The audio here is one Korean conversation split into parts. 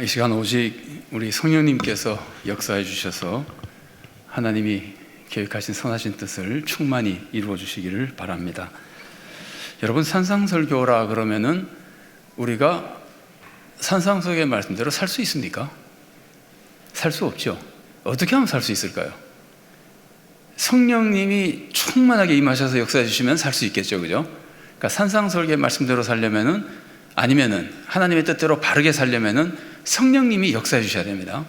이 시간 오직 우리 성령님께서 역사해 주셔서 하나님이 계획하신 선하신 뜻을 충만히 이루어 주시기를 바랍니다. 여러분, 산상설교라 그러면은 우리가 산상설교의 말씀대로 살 수 있습니까? 살 수 없죠. 어떻게 하면 살 수 있을까요? 성령님이 충만하게 임하셔서 역사해 주시면 살 수 있겠죠, 그죠? 그러니까 산상설교의 말씀대로 살려면은, 아니면은 하나님의 뜻대로 바르게 살려면은 성령님이 역사해 주셔야 됩니다.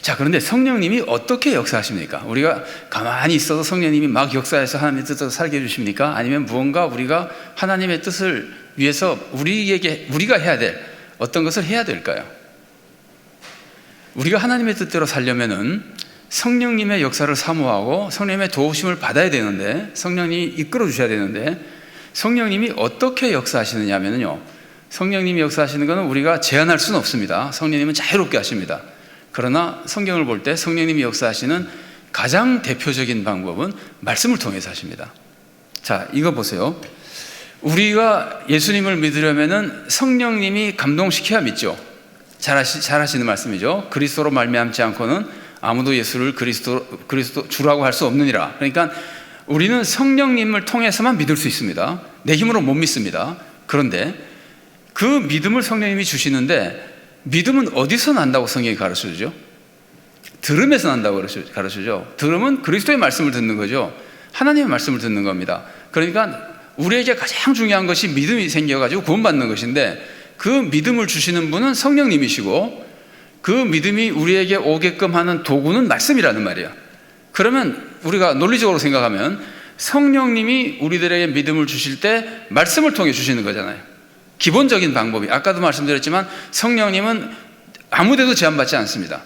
자, 그런데 성령님이 어떻게 역사하십니까? 우리가 가만히 있어도 성령님이 막 역사해서 하나님의 뜻대로 살게 해주십니까? 아니면 무언가 우리가 하나님의 뜻을 위해서 우리가 해야 될 어떤 것을 해야 될까요? 우리가 하나님의 뜻대로 살려면은 성령님의 역사를 사모하고 성령님의 도우심을 받아야 되는데, 성령님이 이끌어 주셔야 되는데, 성령님이 어떻게 역사하시느냐 하면요, 성령님이 역사하시는 것은 우리가 제한할 수는 없습니다. 성령님은 자유롭게 하십니다. 그러나 성경을 볼 때 성령님이 역사하시는 가장 대표적인 방법은 말씀을 통해서 하십니다. 자, 이거 보세요. 우리가 예수님을 믿으려면은 성령님이 감동시켜야 믿죠. 잘 하시는 말씀이죠. 그리스도로 말미암지 않고는 아무도 예수를 그리스도 주라고 할 수 없느니라. 그러니까 우리는 성령님을 통해서만 믿을 수 있습니다. 내 힘으로 못 믿습니다. 그런데 그 믿음을 성령님이 주시는데, 믿음은 어디서 난다고 성경이 가르쳐주죠? 들음에서 난다고 가르쳐주죠. 들음은 그리스도의 말씀을 듣는 거죠. 하나님의 말씀을 듣는 겁니다. 그러니까 우리에게 가장 중요한 것이 믿음이 생겨가지고 구원받는 것인데, 그 믿음을 주시는 분은 성령님이시고, 그 믿음이 우리에게 오게끔 하는 도구는 말씀이라는 말이에요. 그러면 우리가 논리적으로 생각하면 성령님이 우리들에게 믿음을 주실 때 말씀을 통해 주시는 거잖아요. 기본적인 방법이, 아까도 말씀드렸지만 성령님은 아무데도 제한받지 않습니다.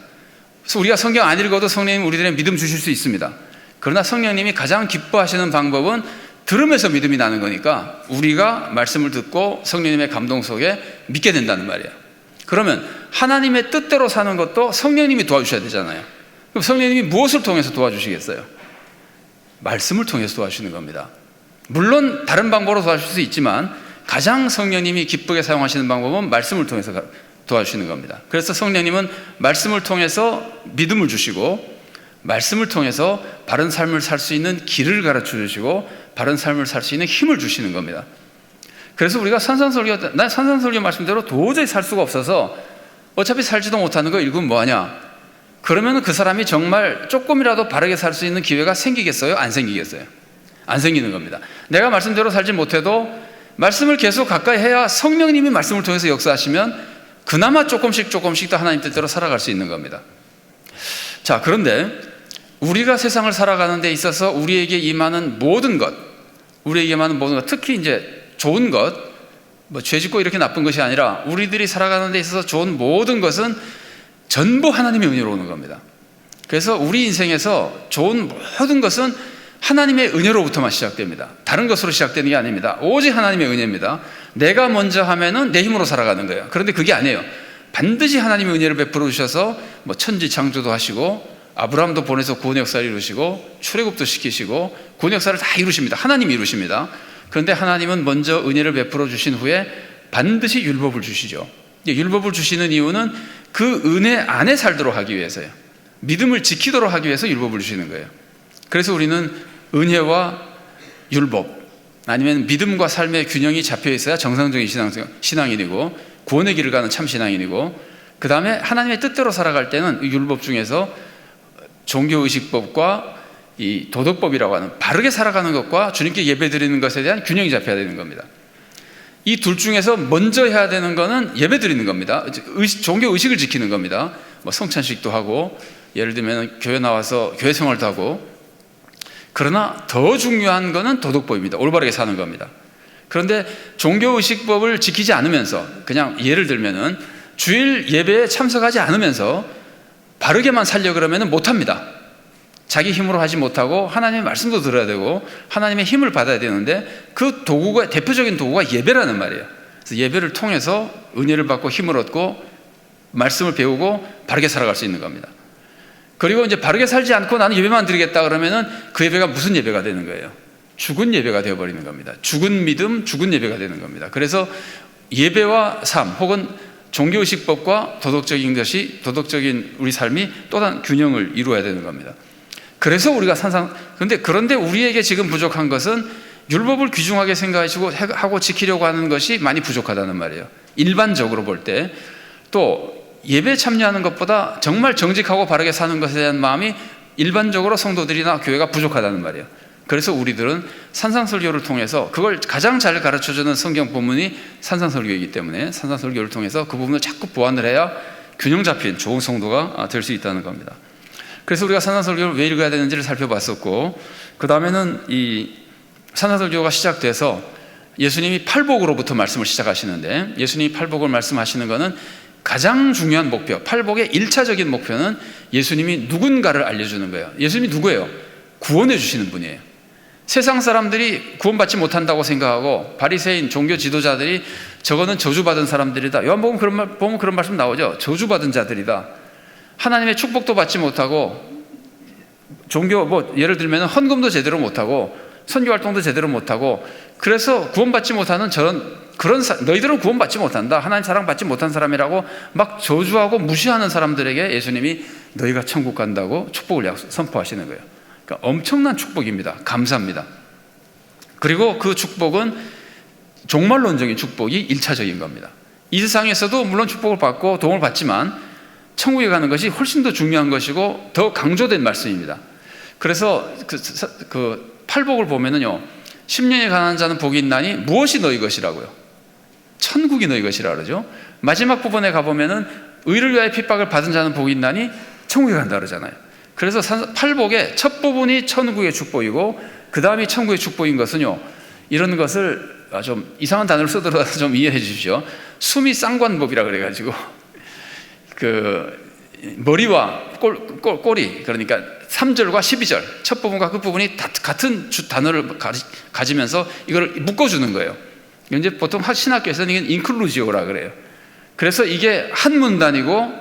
그래서 우리가 성경 안 읽어도 성령님 우리들의 믿음 주실 수 있습니다. 그러나 성령님이 가장 기뻐하시는 방법은 들으면서 믿음이 나는 거니까 우리가 말씀을 듣고 성령님의 감동 속에 믿게 된다는 말이에요. 그러면 하나님의 뜻대로 사는 것도 성령님이 도와주셔야 되잖아요. 그럼 성령님이 무엇을 통해서 도와주시겠어요? 말씀을 통해서 도와주시는 겁니다. 물론 다른 방법으로 도와주실 수 있지만 가장 성령님이 기쁘게 사용하시는 방법은 말씀을 통해서 도와주시는 겁니다. 그래서 성령님은 말씀을 통해서 믿음을 주시고, 말씀을 통해서 바른 삶을 살 수 있는 길을 가르쳐 주시고, 바른 삶을 살 수 있는 힘을 주시는 겁니다. 그래서 우리가 난 산상설교 말씀대로 도저히 살 수가 없어서 어차피 살지도 못하는 거 읽으면 뭐하냐? 그러면 그 사람이 정말 조금이라도 바르게 살 수 있는 기회가 생기겠어요? 안 생기겠어요? 안 생기는 겁니다. 내가 말씀대로 살지 못해도 말씀을 계속 가까이 해야 성령님이 말씀을 통해서 역사하시면 그나마 조금씩 더 하나님 뜻대로 살아갈 수 있는 겁니다. 자, 그런데 우리가 세상을 살아가는 데 있어서 우리에게 임하는 모든 것, 특히 이제 좋은 것, 죄 짓고 이렇게 나쁜 것이 아니라 우리들이 살아가는 데 있어서 좋은 모든 것은 전부 하나님의 은혜로 오는 겁니다. 그래서 우리 인생에서 좋은 모든 것은 하나님의 은혜로부터만 시작됩니다. 다른 것으로 시작되는 게 아닙니다. 오직 하나님의 은혜입니다. 내가 먼저 하면은 내 힘으로 살아가는 거예요. 그런데 그게 아니에요. 반드시 하나님의 은혜를 베풀어 주셔서 천지 창조도 하시고, 아브라함도 보내서 구원 역사를 이루시고, 출애굽도 시키시고, 구원 역사를 다 이루십니다. 하나님이 이루십니다. 그런데 하나님은 먼저 은혜를 베풀어 주신 후에 반드시 율법을 주시죠. 율법을 주시는 이유는 그 은혜 안에 살도록 하기 위해서요. 믿음을 지키도록 하기 위해서 율법을 주시는 거예요. 그래서 우리는 은혜와 율법, 아니면 믿음과 삶의 균형이 잡혀 있어야 정상적인 신앙인이고, 구원의 길을 가는 참 신앙인이고, 그 다음에 하나님의 뜻대로 살아갈 때는 율법 중에서 종교의식법과 이 도덕법이라고 하는 바르게 살아가는 것과 주님께 예배드리는 것에 대한 균형이 잡혀야 되는 겁니다. 이 둘 중에서 먼저 해야 되는 것은 예배드리는 겁니다. 종교의식을 지키는 겁니다. 성찬식도 하고, 예를 들면 교회 나와서 교회 생활도 하고. 그러나 더 중요한 것은 도덕법입니다. 올바르게 사는 겁니다. 그런데 종교의식법을 지키지 않으면서, 그냥 예를 들면은 주일 예배에 참석하지 않으면서 바르게만 살려 그러면 못합니다. 자기 힘으로 하지 못하고 하나님의 말씀도 들어야 되고 하나님의 힘을 받아야 되는데, 그 도구가, 대표적인 도구가 예배라는 말이에요. 그래서 예배를 통해서 은혜를 받고 힘을 얻고 말씀을 배우고 바르게 살아갈 수 있는 겁니다. 그리고 이제 바르게 살지 않고 나는 예배만 드리겠다 그러면은 그 예배가 무슨 예배가 되는 거예요? 죽은 예배가 되어버리는 겁니다. 죽은 믿음, 죽은 예배가 되는 겁니다. 그래서 예배와 삶, 혹은 종교의식법과 도덕적인 우리 삶이 또 다른 균형을 이루어야 되는 겁니다. 그래서 우리가 그런데 우리에게 지금 부족한 것은 율법을 귀중하게 생각하시고 하고 지키려고 하는 것이 많이 부족하다는 말이에요. 일반적으로 볼 때 또 예배 참여하는 것보다 정말 정직하고 바르게 사는 것에 대한 마음이 일반적으로 성도들이나 교회가 부족하다는 말이에요. 그래서 우리들은 산상설교를 통해서 그걸 가장 잘 가르쳐주는 성경 본문이 산상설교이기 때문에 산상설교를 통해서 그 부분을 자꾸 보완을 해야 균형 잡힌 좋은 성도가 될 수 있다는 겁니다. 그래서 우리가 산상설교를 왜 읽어야 되는지를 살펴봤었고, 그 다음에는 이 산상설교가 시작돼서 예수님이 팔복으로부터 말씀을 시작하시는데, 예수님이 팔복을 말씀하시는 것은 가장 중요한 목표, 팔복의 1차적인 목표는 예수님이 누군가를 알려주는 거예요. 예수님이 누구예요? 구원해 주시는 분이에요. 세상 사람들이 구원받지 못한다고 생각하고 바리새인 종교 지도자들이 저거는 저주받은 사람들이다. 요한복음 보면 그런 말씀 나오죠. 저주받은 자들이다. 하나님의 축복도 받지 못하고 종교 예를 들면 헌금도 제대로 못하고 선교 활동도 제대로 못하고 그래서 구원받지 못하는 너희들은 구원받지 못한다. 하나님 사랑받지 못한 사람이라고 막 저주하고 무시하는 사람들에게 예수님이 너희가 천국 간다고 축복을 선포하시는 거예요. 그러니까 엄청난 축복입니다. 감사합니다. 그리고 그 축복은 종말론적인 축복이 1차적인 겁니다. 이 세상에서도 물론 축복을 받고 도움을 받지만 천국에 가는 것이 훨씬 더 중요한 것이고 더 강조된 말씀입니다. 그래서 그 팔복을 보면은요, 10년이 가난한 자는 복이 있나니 무엇이 너희 것이라고요? 천국이 너희 것이라 그러죠. 마지막 부분에 가보면은 의를 위하여 핍박을 받은 자는 복이 있나니 천국에 간다 그러잖아요. 그래서 팔복의 첫 부분이 천국의 축복이고 그 다음이 천국의 축복인 것은요, 이런 것을 좀 이상한 단어를 쓰더라도 좀 이해해 주십시오. 수미 쌍관법이라 그래가지고 그 머리와 꼬리, 그러니까 3절과 12절 첫 부분과 끝 부분이 같은 단어를 가지면서 이걸 묶어주는 거예요. 이제 보통 신학교에서는 이게 인클루지오라 그래요. 그래서 이게 한 문단이고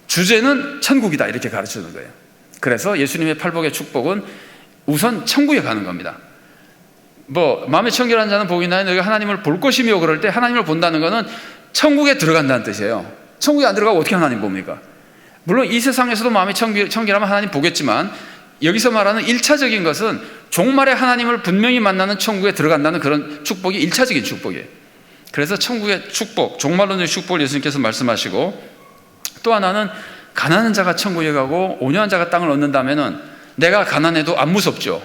주제는 천국이다 이렇게 가르치는 거예요. 그래서 예수님의 팔복의 축복은 우선 천국에 가는 겁니다. 마음에 청결한 자는 복이 있나니 너희가 하나님을 볼 것이며, 그럴 때 하나님을 본다는 것은 천국에 들어간다는 뜻이에요. 천국에 안 들어가고 어떻게 하나님 봅니까? 물론 이 세상에서도 마음이 청결하면 하나님 보겠지만 여기서 말하는 1차적인 것은 종말에 하나님을 분명히 만나는 천국에 들어간다는 그런 축복이 1차적인 축복이에요. 그래서 천국의 축복, 종말론의 축복을 예수님께서 말씀하시고, 또 하나는 가난한 자가 천국에 가고 온유한 자가 땅을 얻는다면은 내가 가난해도 안 무섭죠.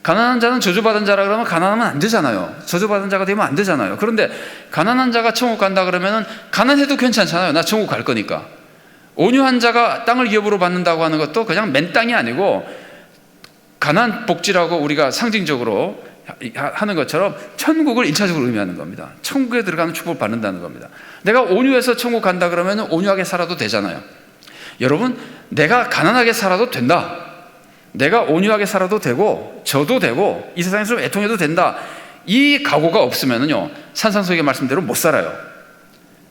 가난한 자는 저주받은 자라 그러면 가난하면 안 되잖아요. 저주받은 자가 되면 안 되잖아요. 그런데 가난한 자가 천국 간다 그러면은 가난해도 괜찮잖아요. 나 천국 갈 거니까. 온유한 자가 땅을 기업으로 받는다고 하는 것도 그냥 맨 땅이 아니고 가난 복지라고 우리가 상징적으로 하는 것처럼 천국을 1차적으로 의미하는 겁니다. 천국에 들어가는 축복을 받는다는 겁니다. 내가 온유해서 천국 간다 그러면 온유하게 살아도 되잖아요. 여러분, 내가 가난하게 살아도 된다. 내가 온유하게 살아도 되고 져도 되고 이 세상에서 좀 애통해도 된다. 이 각오가 없으면요, 산상설교 말씀대로 못 살아요.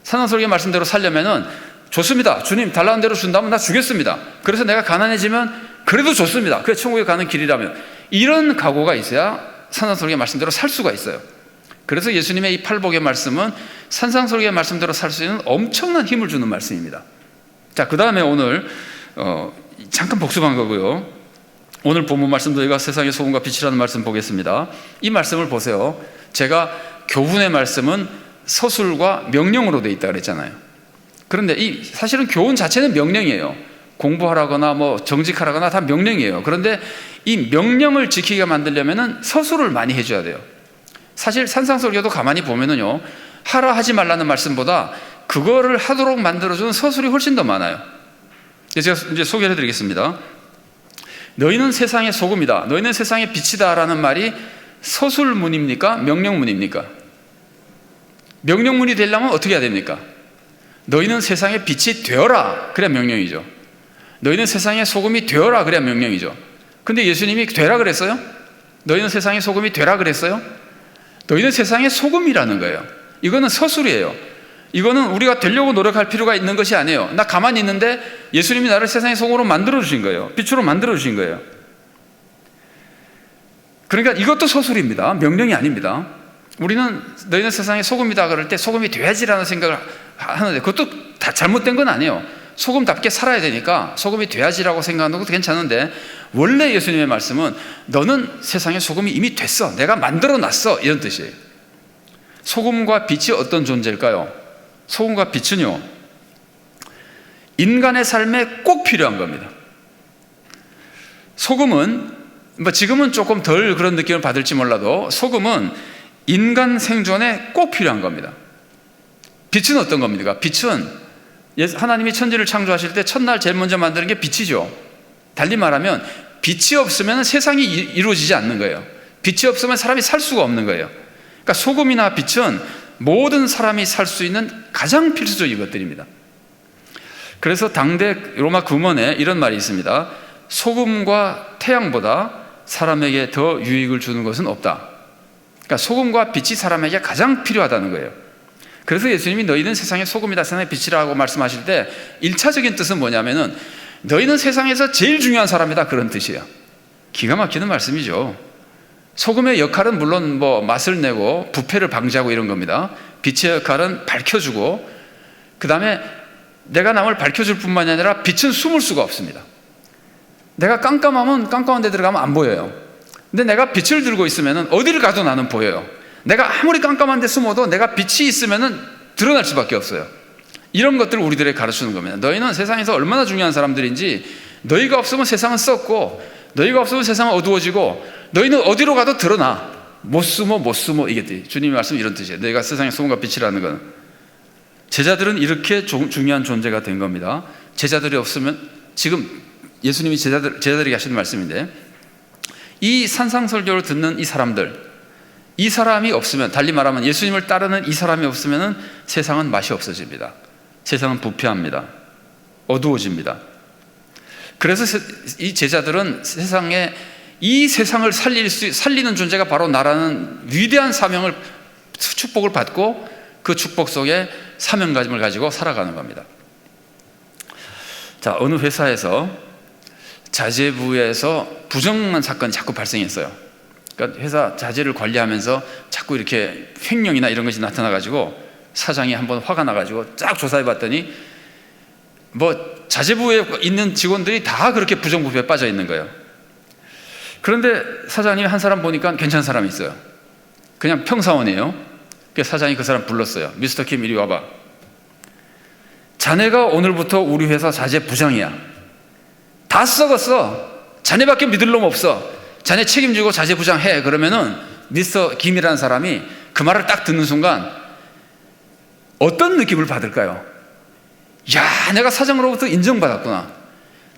산상설교 말씀대로 살려면은 좋습니다. 주님 달라는 대로 준다면 나 주겠습니다. 그래서 내가 가난해지면 그래도 좋습니다. 그게 천국에 가는 길이라면, 이런 각오가 있어야 산상설교 말씀대로 살 수가 있어요. 그래서 예수님의 이 팔복의 말씀은 산상설교의 말씀대로 살 수 있는 엄청난 힘을 주는 말씀입니다. 자, 그 다음에 오늘 잠깐 복습한 거고요. 오늘 본문 말씀도 저희가 세상의 소금과 빛이라는 말씀 보겠습니다. 이 말씀을 보세요. 제가 교훈의 말씀은 서술과 명령으로 되어 있다 그랬잖아요. 그런데 사실은 교훈 자체는 명령이에요. 공부하라거나 정직하라거나 다 명령이에요. 그런데 이 명령을 지키게 만들려면은 서술을 많이 해줘야 돼요. 사실 산상설교도 가만히 보면은요, 하라 하지 말라는 말씀보다 그거를 하도록 만들어주는 서술이 훨씬 더 많아요. 제가 이제 소개를 해드리겠습니다. 너희는 세상의 소금이다, 너희는 세상의 빛이다 라는 말이 서술문입니까? 명령문입니까? 명령문이 되려면 어떻게 해야 됩니까? 너희는 세상의 빛이 되어라, 그래야 명령이죠. 너희는 세상의 소금이 되어라, 그래야 명령이죠. 근데 예수님이 되라 그랬어요? 너희는 세상의 소금이 되라 그랬어요? 너희는 세상의 소금이라는 거예요. 이거는 서술이에요. 이거는 우리가 되려고 노력할 필요가 있는 것이 아니에요. 나 가만히 있는데 예수님이 나를 세상의 소금으로 만들어주신 거예요. 빛으로 만들어주신 거예요. 그러니까 이것도 서술입니다. 명령이 아닙니다. 우리는 너희는 세상의 소금이다 그럴 때 소금이 돼야지라는 생각을 하는데 그것도 다 잘못된 건 아니에요. 소금답게 살아야 되니까 소금이 돼야지라고 생각하는 것도 괜찮은데, 원래 예수님의 말씀은 너는 세상의 소금이 이미 됐어, 내가 만들어놨어, 이런 뜻이에요. 소금과 빛이 어떤 존재일까요? 소금과 빛은요, 인간의 삶에 꼭 필요한 겁니다. 소금은 지금은 조금 덜 그런 느낌을 받을지 몰라도 소금은 인간 생존에 꼭 필요한 겁니다. 빛은 어떤 겁니까? 빛은 하나님이 천지를 창조하실 때 첫날 제일 먼저 만드는 게 빛이죠. 달리 말하면 빛이 없으면 세상이 이루어지지 않는 거예요. 빛이 없으면 사람이 살 수가 없는 거예요. 그러니까 소금이나 빛은 모든 사람이 살 수 있는 가장 필수적인 것들입니다. 그래서 당대 로마 금원에 이런 말이 있습니다. 소금과 태양보다 사람에게 더 유익을 주는 것은 없다. 그러니까 소금과 빛이 사람에게 가장 필요하다는 거예요. 그래서 예수님이 너희는 세상의 소금이다, 세상의 빛이라고 말씀하실 때 1차적인 뜻은 뭐냐면은 너희는 세상에서 제일 중요한 사람이다, 그런 뜻이에요. 기가 막히는 말씀이죠. 소금의 역할은 물론 맛을 내고 부패를 방지하고 이런 겁니다. 빛의 역할은 밝혀주고, 그 다음에 내가 남을 밝혀줄 뿐만이 아니라 빛은 숨을 수가 없습니다. 내가 깜깜하면 깜깜한 데 들어가면 안 보여요. 근데 내가 빛을 들고 있으면 어디를 가도 나는 보여요. 내가 아무리 깜깜한 데 숨어도 내가 빛이 있으면 드러날 수밖에 없어요. 이런 것들을 우리들에게 가르치는 겁니다. 너희는 세상에서 얼마나 중요한 사람들인지, 너희가 없으면 세상은 썩고 너희가 없으면 세상은 어두워지고 너희는 어디로 가도 드러나. 못 숨어 이게 주님의 말씀 이런 뜻이에요. 너희가 세상의 소금과 빛이라는 건. 제자들은 이렇게 중요한 존재가 된 겁니다. 제자들이 없으면, 지금 예수님이 제자들에게 하시는 말씀인데, 이 산상설교를 듣는 이 사람들, 이 사람이 없으면, 달리 말하면 예수님을 따르는 이 사람이 없으면 세상은 맛이 없어집니다. 세상은 부패합니다. 어두워집니다. 그래서 이 제자들은 이 세상을 살리는 존재가 바로 나라는 위대한 사명을, 축복을 받고 그 축복 속에 사명감을 가지고 살아가는 겁니다. 자, 어느 회사에서 자재부에서 부정한 사건이 자꾸 발생했어요. 그러니까 회사 자재를 관리하면서 자꾸 이렇게 횡령이나 이런 것이 나타나가지고 사장이 한번 화가 나가지고 쫙 조사해 봤더니 자재부에 있는 직원들이 다 그렇게 부정부패에 빠져 있는 거예요. 그런데 사장님이 한 사람 보니까 괜찮은 사람이 있어요. 그냥 평사원이에요. 그래서 사장이 그 사람 불렀어요. 미스터 킴, 이리 와봐. 자네가 오늘부터 우리 회사 자재 부장이야. 다 썩었어. 자네밖에 믿을 놈 없어. 자네 책임지고 자재 부장해. 그러면은 미스터 김이라는 사람이 그 말을 딱 듣는 순간 어떤 느낌을 받을까요? 야, 내가 사장으로부터 인정받았구나.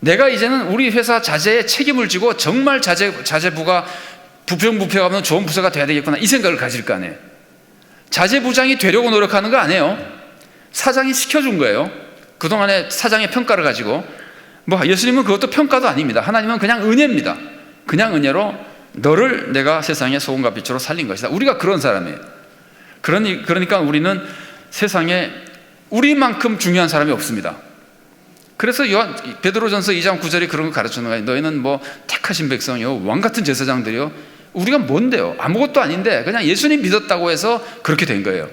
내가 이제는 우리 회사 자재에 책임을 지고 정말 자재부가 부정부패가 없는 좋은 부서가 돼야 되겠구나, 이 생각을 가질 거 아니에요. 자재부장이 되려고 노력하는 거 아니에요. 사장이 시켜준 거예요. 그동안의 사장의 평가를 가지고. 예수님은 그것도 평가도 아닙니다. 하나님은 그냥 은혜입니다. 그냥 은혜로 너를 내가 세상의 소금과 빛으로 살린 것이다. 우리가 그런 사람이에요. 그러니까 우리는 세상에 우리만큼 중요한 사람이 없습니다. 그래서 베드로전서 2장 9절이 그런 걸 가르치는 거예요. 너희는 택하신 백성이요, 왕같은 제사장들이요. 우리가 뭔데요? 아무것도 아닌데 그냥 예수님 믿었다고 해서 그렇게 된 거예요.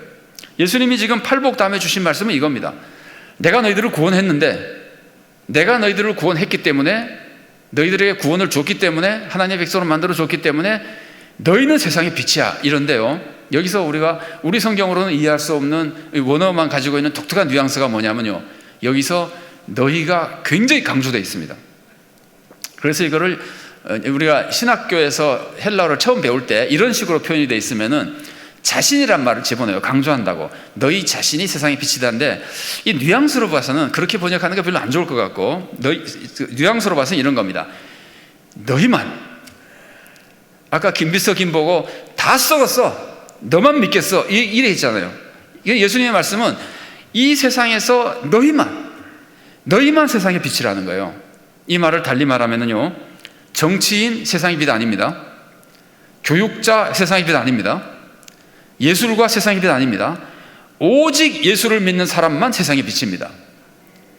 예수님이 지금 팔복 다음에 주신 말씀은 이겁니다. 내가 너희들을 구원했는데, 내가 너희들을 구원했기 때문에, 너희들에게 구원을 줬기 때문에, 하나님의 백성으로 만들어 줬기 때문에 너희는 세상의 빛이야, 이런데요. 여기서 우리 성경으로는 이해할 수 없는 원어만 가지고 있는 독특한 뉘앙스가 뭐냐면요, 여기서 너희가 굉장히 강조되어 있습니다. 그래서 이거를 우리가 신학교에서 헬라어를 처음 배울 때 이런 식으로 표현이 되어 있으면은 자신이란 말을 집어넣어요. 강조한다고. 너희 자신이 세상의 빛이다인데, 이 뉘앙스로 봐서는 그렇게 번역하는 게 별로 안 좋을 것 같고, 뉘앙스로 봐서는 이런 겁니다. 너희만, 아까 김비서 김보고 다 썩었어, 너만 믿겠어, 이래 있잖아요. 예수님의 말씀은 이 세상에서 너희만 세상의 빛이라는 거예요. 이 말을 달리 말하면요, 정치인 세상의 빛 아닙니다. 교육자 세상의 빛 아닙니다. 예술가 세상의 빛 아닙니다. 오직 예수를 믿는 사람만 세상의 빛입니다.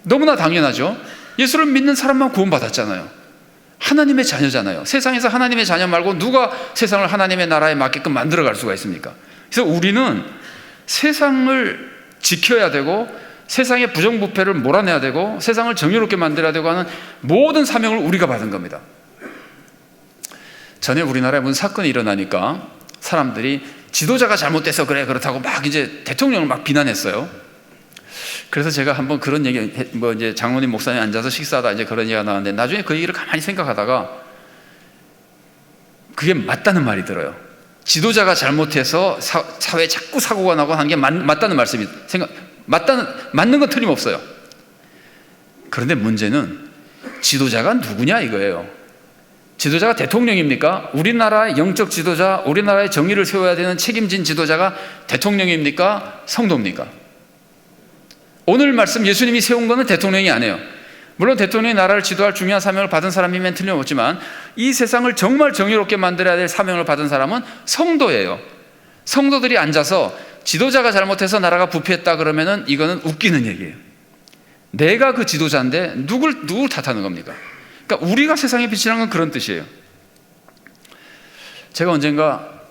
너무나 당연하죠. 예수를 믿는 사람만 구원받았잖아요. 하나님의 자녀잖아요. 세상에서 하나님의 자녀 말고 누가 세상을 하나님의 나라에 맞게끔 만들어갈 수가 있습니까? 그래서 우리는 세상을 지켜야 되고 세상의 부정부패를 몰아내야 되고 세상을 정의롭게 만들어야 되고 하는 모든 사명을 우리가 받은 겁니다. 전에 우리나라에 무슨 사건이 일어나니까 사람들이 지도자가 잘못돼서 그래 그렇다고 막 이제 대통령을 막 비난했어요. 그래서 제가 한번 그런 얘기, 이제 장로님 목사님 앉아서 식사하다 이제 그런 얘기가 나왔는데 나중에 그 얘기를 가만히 생각하다가 그게 맞다는 말이 들어요. 지도자가 잘못해서 사회에 자꾸 사고가 나고 하는 게 맞다는 말씀이 맞는 건 틀림없어요. 그런데 문제는 지도자가 누구냐 이거예요. 지도자가 대통령입니까? 우리나라의 영적 지도자, 우리나라의 정의를 세워야 되는 책임진 지도자가 대통령입니까? 성도입니까? 오늘 말씀 예수님이 세운 것은 대통령이 아니에요. 물론 대통령이 나라를 지도할 중요한 사명을 받은 사람이면 틀림없지만 이 세상을 정말 정의롭게 만들어야 될 사명을 받은 사람은 성도예요. 성도들이 앉아서 지도자가 잘못해서 나라가 부패했다 그러면은 이거는 웃기는 얘기예요. 내가 그 지도자인데 누굴 탓하는 겁니까? 그러니까 우리가 세상에 빛이라는 건 그런 뜻이에요. 제가 언젠가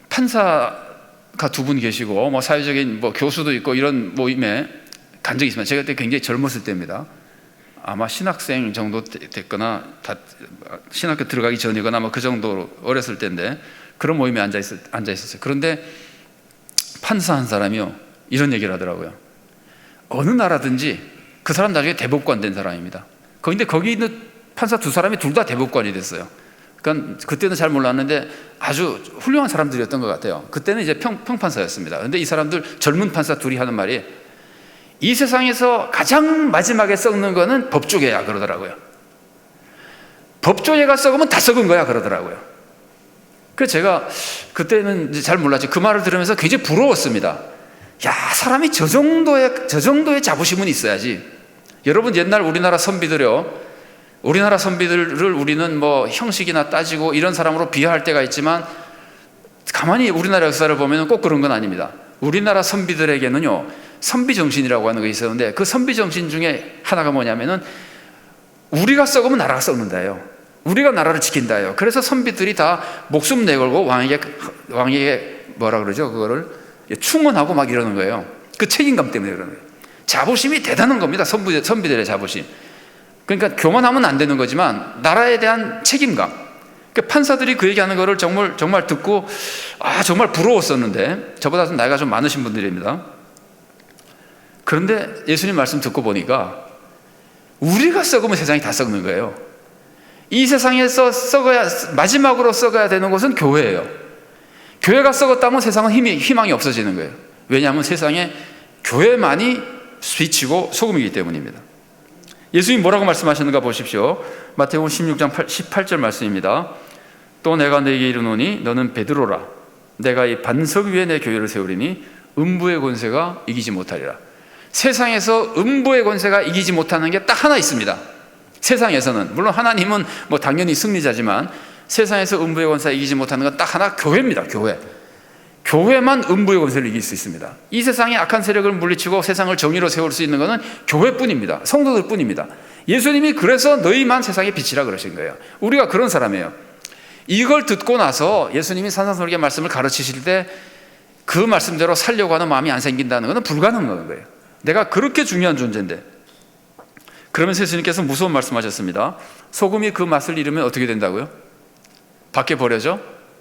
판사가 두 분 계시고 뭐 사회적인 뭐 교수도 있고 이런 모임에 간 적이 있습니다. 제가 그때 굉장히 젊었을 때입니다. 아마 신학생 정도 됐거나 신학교 들어가기 전이거나 뭐 그 정도로 어렸을 때인데 그런 모임에 앉아 있었어요. 그런데 판사 한 사람이요 이런 얘기를 하더라고요. 어느 나라든지 그 사람 나중에 대법관 된 사람입니다. 그런데 거기 있는 판사 두 사람이 둘 다 대법관이 됐어요. 그러니까 그때는 잘 몰랐는데 아주 훌륭한 사람들이었던 것 같아요. 그때는 이제 평판사였습니다. 그런데 이 사람들 젊은 판사 둘이 하는 말이 이 세상에서 가장 마지막에 썩는 거는 법조계야 그러더라고요. 법조계가 썩으면 다 썩은 거야 그러더라고요. 그래서 제가 그때는 이제 잘 몰랐지. 그 말을 들으면서 굉장히 부러웠습니다. 야, 사람이 저 정도의 자부심은 있어야지. 여러분 옛날 우리나라 선비들요. 우리나라 선비들을 우리는 뭐 형식이나 따지고 이런 사람으로 비하할 때가 있지만 가만히 우리나라 역사를 보면 꼭 그런 건 아닙니다. 우리나라 선비들에게는요 선비 정신이라고 하는 게 있었는데 그 선비 정신 중에 하나가 뭐냐면은 우리가 썩으면 나라가 썩는다예요. 우리가 나라를 지킨다예요. 그래서 선비들이 다 목숨 내걸고 왕에게 뭐라 그러죠? 그거를 충원하고 막 이러는 거예요. 그 책임감 때문에 그러는 거예요. 자부심이 대단한 겁니다. 선비들의 자부심. 그러니까 교만하면 안 되는 거지만 나라에 대한 책임감. 그러니까 판사들이 그 얘기하는 거를 정말 듣고 정말 부러웠었는데 저보다 나이가 좀 많으신 분들입니다. 그런데 예수님 말씀 듣고 보니까 우리가 썩으면 세상이 다 썩는 거예요. 이 세상에서 마지막으로 썩어야 되는 곳은 교회예요. 교회가 썩었다면 세상은 희망이 없어지는 거예요. 왜냐하면 세상에 교회만이 빛이고 소금이기 때문입니다. 예수님이 뭐라고 말씀하셨는가 보십시오. 마태복음 16장 18절 말씀입니다. 또 내가 너에게 이르노니 너는 베드로라. 내가 이 반석 위에 내 교회를 세우리니 음부의 권세가 이기지 못하리라. 세상에서 음부의 권세가 이기지 못하는 게 딱 하나 있습니다. 세상에서는 물론 하나님은 뭐 당연히 승리자지만 세상에서 음부의 권세가 이기지 못하는 건 딱 하나 교회입니다. 교회만 음부의 권세를 이길 수 있습니다. 이 세상의 악한 세력을 물리치고 세상을 정의로 세울 수 있는 것은 교회뿐입니다. 성도들뿐입니다. 예수님이 그래서 너희만 세상의 빛이라 그러신 거예요. 우리가 그런 사람이에요. 이걸 듣고 나서 예수님이 산상수훈의 말씀을 가르치실 때 그 말씀대로 살려고 하는 마음이 안 생긴다는 것은 불가능한 거예요. 내가 그렇게 중요한 존재인데. 그러면서 예수님께서 무서운 말씀하셨습니다. 소금이 그 맛을 잃으면 어떻게 된다고요? 밖에 버려져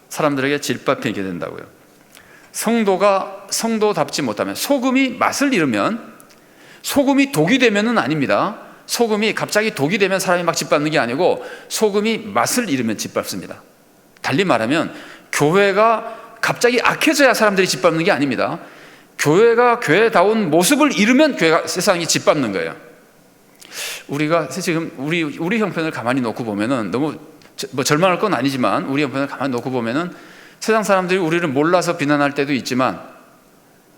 사람들에게 질밥히게 된다고요. 성도가 성도답지 못하면, 소금이 맛을 잃으면, 소금이 독이 되면은 아닙니다. 소금이 갑자기 독이 되면 사람이 막 짓밟는 게 아니고 소금이 맛을 잃으면 짓밟습니다. 달리 말하면 교회가 갑자기 악해져야 사람들이 짓밟는 게 아닙니다. 교회가 교회다운 모습을 잃으면 세상이 짓밟는 거예요. 우리가 지금 우리 형편을 가만히 놓고 보면은 너무 뭐 절망할 건 아니지만 우리 형편을 가만히 놓고 보면은 세상 사람들이 우리를 몰라서 비난할 때도 있지만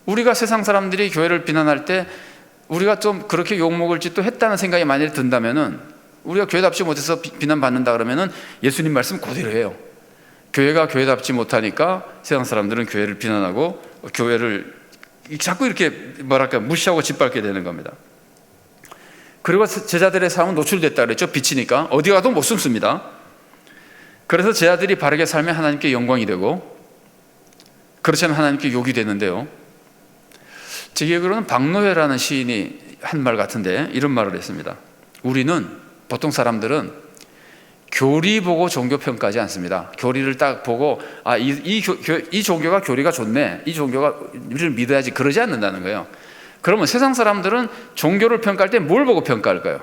우리가 세상 사람들이 교회를 비난할 때 우리가 좀 그렇게 욕먹을 짓도 했다는 생각이 만약에 든다면은 우리가 교회답지 못해서 비난받는다 그러면은 예수님 말씀 그대로예요. 교회가 교회답지 못하니까 세상 사람들은 교회를 비난하고 교회를 자꾸 이렇게 무시하고 짓밟게 되는 겁니다. 그리고 제자들의 삶은 노출됐다 그랬죠. 비치니까 어디 가도 못 숨습니다. 그래서 제자들이 바르게 살면 하나님께 영광이 되고 그렇지 않으면 하나님께 욕이 되는데요. 제 기억으로는 박노해라는 시인이 한 말 같은데 이런 말을 했습니다. 우리는, 보통 사람들은 교리 보고 종교 평가하지 않습니다. 교리를 딱 보고 이 종교가 교리가 좋네, 이 종교가 우리를 믿어야지, 그러지 않는다는 거예요. 그러면 세상 사람들은 종교를 평가할 때 뭘 보고 평가할까요?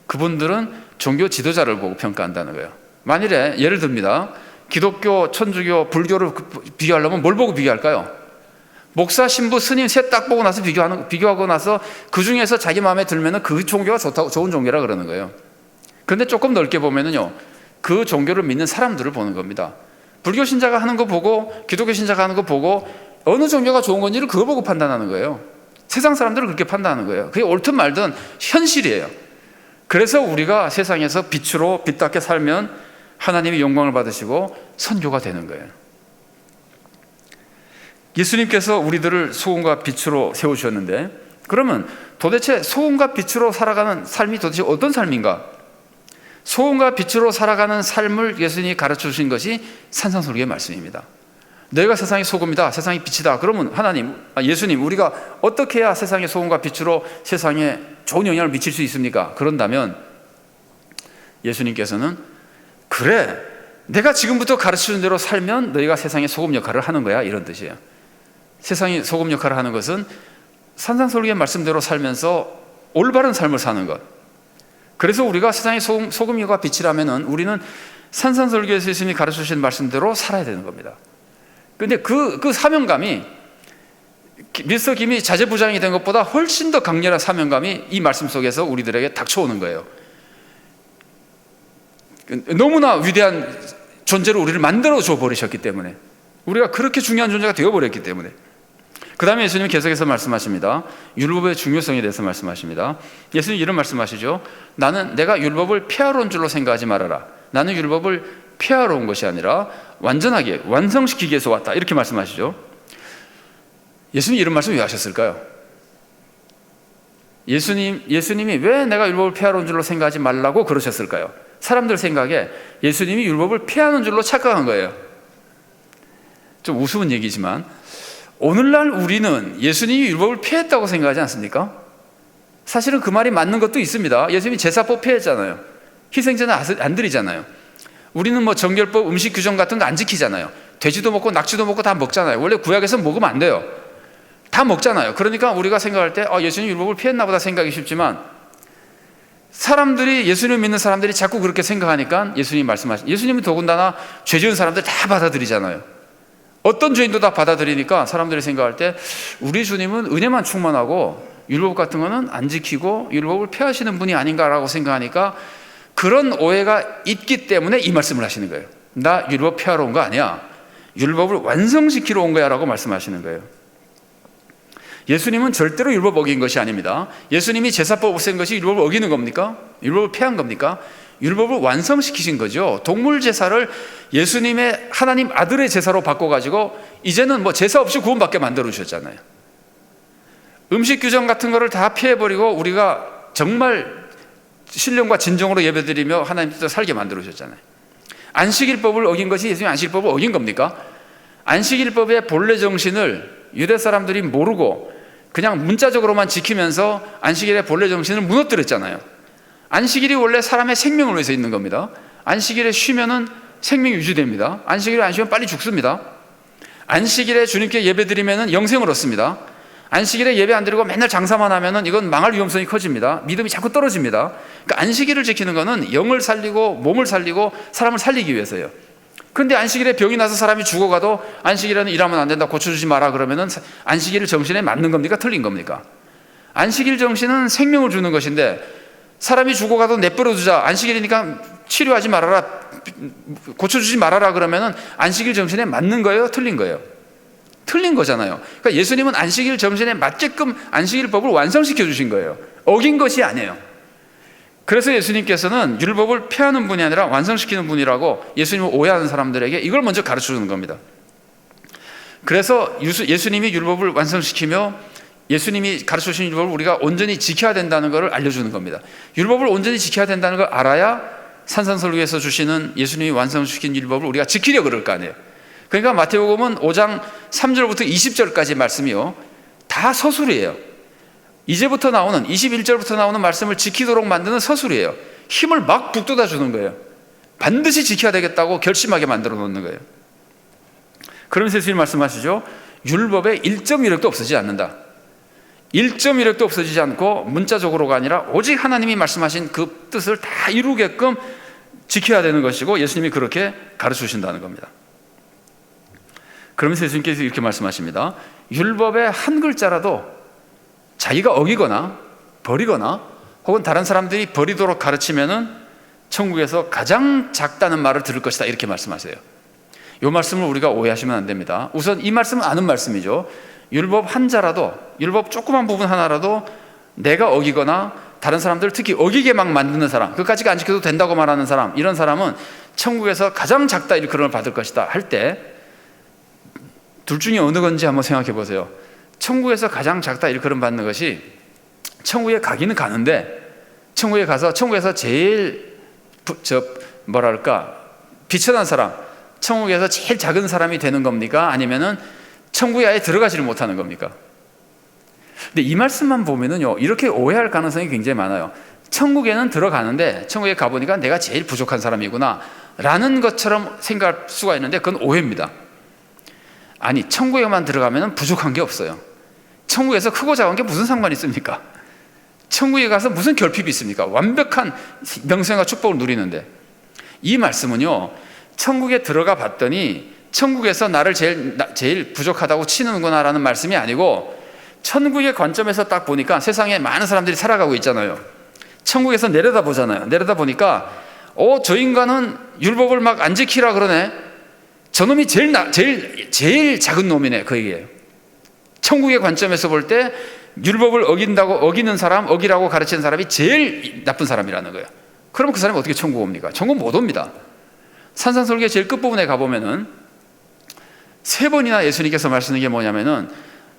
그분들은 종교 지도자를 보고 평가한다는 거예요. 만일에 예를 듭니다. 기독교, 천주교, 불교를 비교하려면 뭘 보고 비교할까요? 목사, 신부, 스님 셋 딱 보고 나서 비교하고 나서 그 중에서 자기 마음에 들면은 그 종교가 좋은 종교라 그러는 거예요. 그런데 조금 넓게 보면은요, 그 종교를 믿는 사람들을 보는 겁니다. 불교 신자가 하는 거 보고 기독교 신자가 하는 거 보고 어느 종교가 좋은 건지를 그거 보고 판단하는 거예요. 세상 사람들은 그렇게 판단하는 거예요. 그게 옳든 말든 현실이에요. 그래서 우리가 세상에서 빛으로 빛답게 살면 하나님이 영광을 받으시고 선교가 되는 거예요. 예수님께서 우리들을 소금과 빛으로 세우셨는데, 그러면 도대체 소금과 빛으로 살아가는 삶이 도대체 어떤 삶인가? 소금과 빛으로 살아가는 삶을 예수님이 가르쳐 주신 것이 산상수훈의 말씀입니다. 너희가 세상의 소금이다, 세상의 빛이다. 그러면 예수님, 우리가 어떻게 해야 세상의 소금과 빛으로 세상에 좋은 영향을 미칠 수 있습니까? 그런다면 예수님께서는, 그래, 내가 지금부터 가르치는 대로 살면 너희가 세상의 소금 역할을 하는 거야, 이런 뜻이에요. 세상의 소금 역할을 하는 것은 산상설교의 말씀대로 살면서 올바른 삶을 사는 것. 그래서 우리가 세상의 소금과 빛이라면은 우리는 산상설교에서 예수님이 가르쳐 주신 말씀대로 살아야 되는 겁니다. 그런데 그 사명감이 미스터 김이 자재부장이 된 것보다 훨씬 더 강렬한 사명감이 이 말씀 속에서 우리들에게 닥쳐오는 거예요. 너무나 위대한 존재로 우리를 만들어줘 버리셨기 때문에, 우리가 그렇게 중요한 존재가 되어버렸기 때문에. 그 다음에 예수님이 계속해서 말씀하십니다. 율법의 중요성에 대해서 말씀하십니다. 예수님 이런 말씀하시죠. 내가 율법을 폐하러 온 줄로 생각하지 말아라. 나는 율법을 폐하러 온 것이 아니라 완전하게 완성시키기 위해서 왔다, 이렇게 말씀하시죠. 예수님이 이런 말씀 왜 하셨을까요? 예수님이 왜 내가 율법을 폐하러 온 줄로 생각하지 말라고 그러셨을까요? 사람들 생각에 예수님이 율법을 폐하는 줄로 착각한 거예요. 좀 우스운 얘기지만 오늘날 우리는 예수님이 율법을 폐했다고 생각하지 않습니까? 사실은 그 말이 맞는 것도 있습니다. 예수님이 제사법 폐했잖아요. 희생제는 안 드리잖아요. 우리는 정결법, 음식 규정 같은 거 안 지키잖아요. 돼지도 먹고 낙지도 먹고 다 먹잖아요. 원래 구약에서는 먹으면 안 돼요. 다 먹잖아요. 그러니까 우리가 생각할 때 예수님 율법을 피했나 보다 생각이 쉽지만, 예수님을 믿는 사람들이 자꾸 그렇게 생각하니까 예수님은 더군다나 죄 지은 사람들 다 받아들이잖아요. 어떤 죄인도 다 받아들이니까 사람들이 생각할 때 우리 주님은 은혜만 충만하고 율법 같은 거는 안 지키고 율법을 폐하시는 분이 아닌가라고 생각하니까, 그런 오해가 있기 때문에 이 말씀을 하시는 거예요. 나 율법 폐하러 온 거 아니야, 율법을 완성시키러 온 거야 라고 말씀하시는 거예요. 예수님은 절대로 율법 어긴 것이 아닙니다. 예수님이 제사법 없앤 것이 율법을 어기는 겁니까? 율법을 폐한 겁니까? 율법을 완성시키신 거죠. 동물 제사를 예수님의 하나님 아들의 제사로 바꿔가지고 이제는 제사 없이 구원받게 만들어 주셨잖아요. 음식 규정 같은 거를 다 피해버리고 우리가 정말 신령과 진정으로 예배드리며 하나님 뜻대로 살게 만들어 주셨잖아요. 안식일법을 어긴 것이 예수님이 안식일법을 어긴 겁니까? 안식일법의 본래 정신을 유대 사람들이 모르고 그냥 문자적으로만 지키면서 안식일의 본래 정신을 무너뜨렸잖아요. 안식일이 원래 사람의 생명을 위해서 있는 겁니다. 안식일에 쉬면은 생명이 유지됩니다. 안식일에 안 쉬면 빨리 죽습니다. 안식일에 주님께 예배드리면은 영생을 얻습니다. 안식일에 예배 안 드리고 맨날 장사만 하면은 이건 망할 위험성이 커집니다. 믿음이 자꾸 떨어집니다. 그러니까 안식일을 지키는 것은 영을 살리고 몸을 살리고 사람을 살리기 위해서요. 그런데 안식일에 병이 나서 사람이 죽어가도 안식일에는 일하면 안 된다, 고쳐주지 마라 그러면은 안식일 정신에 맞는 겁니까? 틀린 겁니까? 안식일 정신은 생명을 주는 것인데, 사람이 죽어가도 내버려 두자, 안식일이니까 치료하지 말아라, 고쳐주지 말아라 그러면은 안식일 정신에 맞는 거예요? 틀린 거예요? 틀린 거잖아요. 그러니까 예수님은 안식일 정신에 맞게끔 안식일법을 완성시켜 주신 거예요. 어긴 것이 아니에요. 그래서 예수님께서는 율법을 폐하는 분이 아니라 완성시키는 분이라고 예수님을 오해하는 사람들에게 이걸 먼저 가르쳐 주는 겁니다. 그래서 예수님이 율법을 완성시키며 예수님이 가르쳐 주신 율법을 우리가 온전히 지켜야 된다는 것을 알려주는 겁니다. 율법을 온전히 지켜야 된다는 걸 알아야 산상설교에서 주시는 예수님이 완성시킨 율법을 우리가 지키려고 그럴 거 아니에요. 그러니까 마태복음은 5장 3절부터 20절까지 말씀이요, 다 서술이에요. 이제부터 나오는 21절부터 나오는 말씀을 지키도록 만드는 서술이에요. 힘을 막 북돋아 주는 거예요. 반드시 지켜야 되겠다고 결심하게 만들어 놓는 거예요. 그러면서 예수님 말씀하시죠. 율법의 1.1획도 없어지지 않는다. 1.1획도 없어지지 않고 문자적으로가 아니라 오직 하나님이 말씀하신 그 뜻을 다 이루게끔 지켜야 되는 것이고, 예수님이 그렇게 가르쳐 주신다는 겁니다. 그러면서 예수님께서 이렇게 말씀하십니다. 율법의 한 글자라도 자기가 어기거나 버리거나 혹은 다른 사람들이 버리도록 가르치면은 천국에서 가장 작다는 말을 들을 것이다, 이렇게 말씀하세요. 이 말씀을 우리가 오해하시면 안 됩니다. 우선 이 말씀은 아는 말씀이죠. 율법 한 자라도, 율법 조그만 부분 하나라도 내가 어기거나 다른 사람들, 특히 어기게 막 만드는 사람, 그까지가 안 지켜도 된다고 말하는 사람, 이런 사람은 천국에서 가장 작다 일컬음을 받을 것이다 할 때, 둘 중에 어느 건지 한번 생각해 보세요. 천국에서 가장 작다 일컬음 받는 것이, 천국에 가기는 가는데 천국에 가서 천국에서 제일 비천한 사람, 천국에서 제일 작은 사람이 되는 겁니까? 아니면은 천국에 아예 들어가지를 못하는 겁니까? 근데 이 말씀만 보면은요, 이렇게 오해할 가능성이 굉장히 많아요. 천국에는 들어가는데 천국에 가보니까 내가 제일 부족한 사람이구나 라는 것처럼 생각할 수가 있는데, 그건 오해입니다. 아니, 천국에만 들어가면 부족한 게 없어요. 천국에서 크고 작은 게 무슨 상관이 있습니까? 천국에 가서 무슨 결핍이 있습니까? 완벽한 명성과 축복을 누리는데. 이 말씀은요, 천국에 들어가 봤더니 천국에서 나를 제일 부족하다고 치는구나 라는 말씀이 아니고, 천국의 관점에서 딱 보니까 세상에 많은 사람들이 살아가고 있잖아요. 천국에서 내려다 보잖아요. 내려다 보니까 저 인간은 율법을 막 안 지키라 그러네. 저놈이 제일 작은 놈이네, 그 얘기예요. 천국의 관점에서 볼 때 율법을 어기는 사람, 어기라고 가르치는 사람이 제일 나쁜 사람이라는 거예요. 그러면 그 사람이 어떻게 천국 옵니까? 천국 못 옵니다. 산상설교의 제일 끝부분에 가보면은 3번이나 예수님께서 말씀하시는 게 뭐냐면은,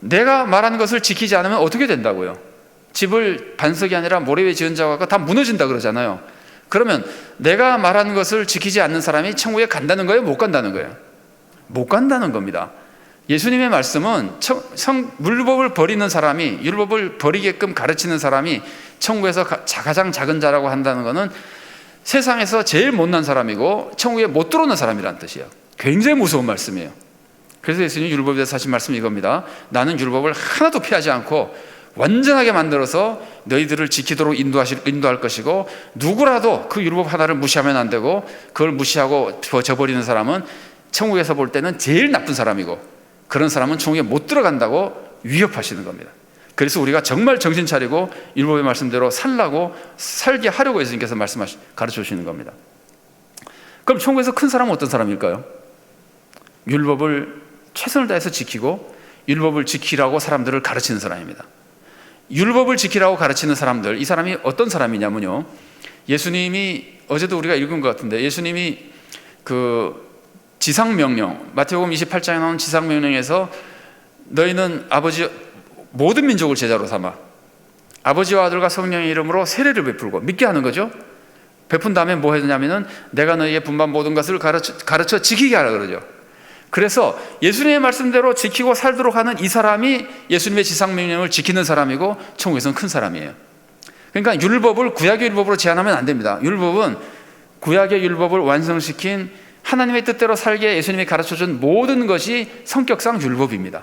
내가 말하는 것을 지키지 않으면 어떻게 된다고요? 집을 반석이 아니라 모래 위에 지은 자가 다 무너진다 그러잖아요. 그러면 내가 말하는 것을 지키지 않는 사람이 천국에 간다는 거예요? 못 간다는 거예요? 못 간다는 겁니다. 예수님의 말씀은 율법을 버리는 사람이, 율법을 버리게끔 가르치는 사람이 천국에서 가장 작은 자라고 한다는 것은 세상에서 제일 못난 사람이고 천국에 못 들어오는 사람이라는 뜻이에요. 굉장히 무서운 말씀이에요. 그래서 예수님이 율법에 대해서 하신 말씀이 이겁니다. 나는 율법을 하나도 피하지 않고 완전하게 만들어서 너희들을 지키도록 인도할 것이고, 누구라도 그 율법 하나를 무시하면 안 되고, 그걸 무시하고 저버리는 사람은 천국에서 볼 때는 제일 나쁜 사람이고, 그런 사람은 천국에 못 들어간다고 위협하시는 겁니다. 그래서 우리가 정말 정신 차리고 율법의 말씀대로 살게 하려고 예수님께서 가르쳐 주시는 겁니다. 그럼 천국에서 큰 사람은 어떤 사람일까요? 율법을 최선을 다해서 지키고 율법을 지키라고 사람들을 가르치는 사람입니다. 율법을 지키라고 가르치는 사람들, 이 사람이 어떤 사람이냐면요, 예수님이, 어제도 우리가 읽은 것 같은데, 예수님이 그 지상명령, 마태복음 28장에 나오는 지상명령에서 너희는 모든 민족을 제자로 삼아 아버지와 아들과 성령의 이름으로 세례를 베풀고 믿게 하는 거죠. 베푼 다음에 뭐 했냐면은 내가 너희의 분반 모든 것을 가르쳐 지키게 하라 그러죠. 그래서 예수님의 말씀대로 지키고 살도록 하는 이 사람이 예수님의 지상명령을 지키는 사람이고 천국에서는 큰 사람이에요. 그러니까 율법을 구약의 율법으로 제한하면 안 됩니다. 율법은 구약의 율법을 완성시킨 하나님의 뜻대로 살게 예수님이 가르쳐준 모든 것이 성격상 율법입니다.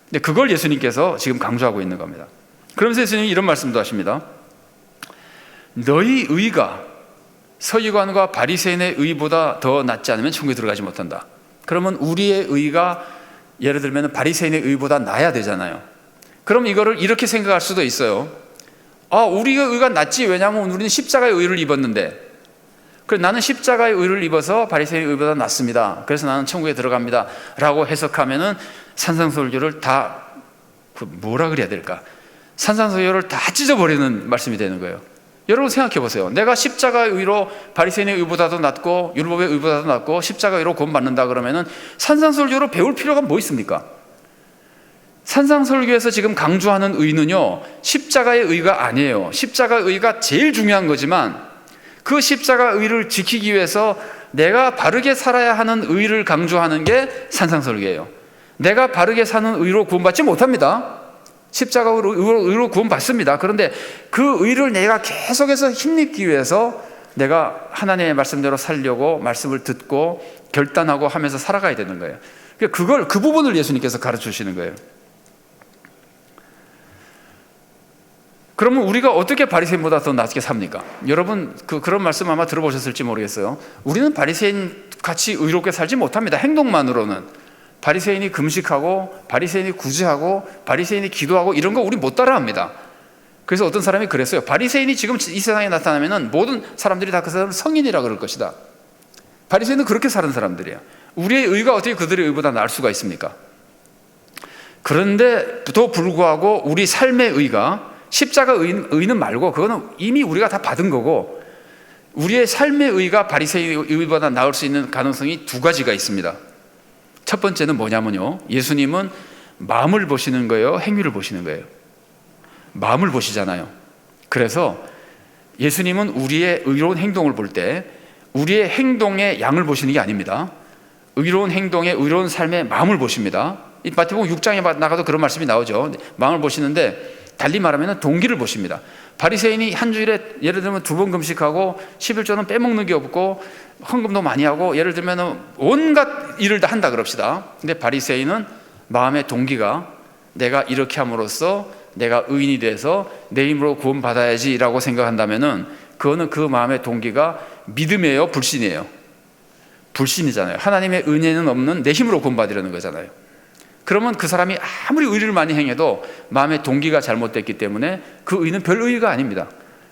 근데 그걸 예수님께서 지금 강조하고 있는 겁니다. 그러면서 예수님이 이런 말씀도 하십니다. 너희 의가 서기관과 바리새인의 의보다 더 낫지 않으면 천국에 들어가지 못한다. 그러면 우리의 의가 예를 들면 바리새인의 의보다 나아야 되잖아요. 그럼 이거를 이렇게 생각할 수도 있어요. 우리의 의가 낫지. 왜냐하면 우리는 십자가의 의를 입었는데, 그래서 나는 십자가의 의를 입어서 바리새인의 의보다 낫습니다. 그래서 나는 천국에 들어갑니다 라고 해석하면은 산상설교를 다 뭐라 그래야 될까? 산상설교를 다 찢어버리는 말씀이 되는 거예요. 여러분 생각해 보세요. 내가 십자가의 의로 바리새인의 의보다도 낫고 율법의 의보다도 낫고 십자가의 의로 구원받는다 그러면은 산상설교를 배울 필요가 뭐 있습니까? 산상설교에서 지금 강조하는 의는요, 십자가의 의가 아니에요. 십자가의 의가 제일 중요한 거지만 그 십자가의 의를 지키기 위해서 내가 바르게 살아야 하는 의를 강조하는 게 산상설교예요. 내가 바르게 사는 의로 구원받지 못합니다. 십자가로 의로 구원받습니다. 그런데 그 의를 내가 계속해서 힘입기 위해서 내가 하나님의 말씀대로 살려고 말씀을 듣고 결단하고 하면서 살아가야 되는 거예요. 그 부분을 예수님께서 가르쳐 주시는 거예요. 그러면 우리가 어떻게 바리새인보다 더 낫게 삽니까? 여러분 그런 말씀 아마 들어보셨을지 모르겠어요. 우리는 바리새인 같이 의롭게 살지 못합니다. 행동만으로는. 바리새인이 금식하고 바리새인이 구제하고 바리새인이 기도하고 이런 거 우리 못 따라합니다. 그래서 어떤 사람이 그랬어요. 바리새인이 지금 이 세상에 나타나면 모든 사람들이 다 그 사람을 성인이라 그럴 것이다. 바리새인은 그렇게 사는 사람들이에요. 우리의 의가 어떻게 그들의 의보다 나을 수가 있습니까? 그런데도 불구하고 우리 삶의 의가 십자가 의는 말고 그거는 이미 우리가 다 받은 거고, 우리의 삶의 의가 바리새인의 의보다 나을 수 있는 가능성이 두 가지가 있습니다. 첫 번째는 뭐냐면요, 예수님은 마음을 보시는 거예요, 행위를 보시는 거예요? 마음을 보시잖아요. 그래서 예수님은 우리의 의로운 행동을 볼 때 우리의 행동의 양을 보시는 게 아닙니다. 의로운 행동의 의로운 삶의 마음을 보십니다. 이 마태복음 6장에 나가도 그런 말씀이 나오죠. 마음을 보시는데 달리 말하면 동기를 보십니다. 바리새인이 한 주일에 예를 들면 2번 금식하고 11조는 빼먹는 게 없고 헌금도 많이 하고 예를 들면 온갖 일을 다 한다 그럽시다. 근데 바리새인은 마음의 동기가 내가 이렇게 함으로써 내가 의인이 돼서 내 힘으로 구원받아야지 라고 생각한다면은 그거는 그 마음의 동기가 믿음이에요, 불신이에요? 불신이잖아요. 하나님의 은혜는 없는 내 힘으로 구원받으려는 거잖아요. 그러면 그 사람이 아무리 의를 많이 행해도 마음의 동기가 잘못됐기 때문에 그 의는 별 의가 아닙니다.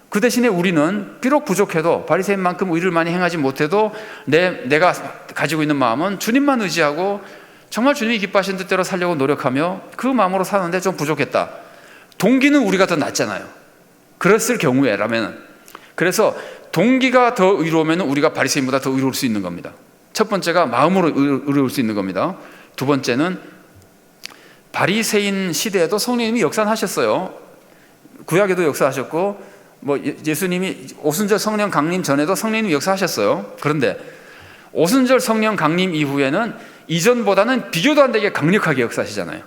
그 대신에 우리는 비록 부족해도 바리새인만큼 의를 많이 행하지 못해도 내가 가지고 있는 마음은 주님만 의지하고 정말 주님이 기뻐하시는 뜻대로 살려고 노력하며 그 마음으로 사는데 좀 부족했다. 동기는 우리가 더 낫잖아요. 그랬을 경우에라면. 그래서 동기가 더 의로우면 우리가 바리새인보다 더 의로울 수 있는 겁니다. 첫 번째가 마음으로 의로울 수 있는 겁니다. 두 번째는 바리새인 시대에도 성령님이 역사하셨어요. 구약에도 역사하셨고 예수님이 오순절 성령 강림 전에도 성령님이 역사하셨어요. 그런데 오순절 성령 강림 이후에는 이전보다는 비교도 안 되게 강력하게 역사하시잖아요.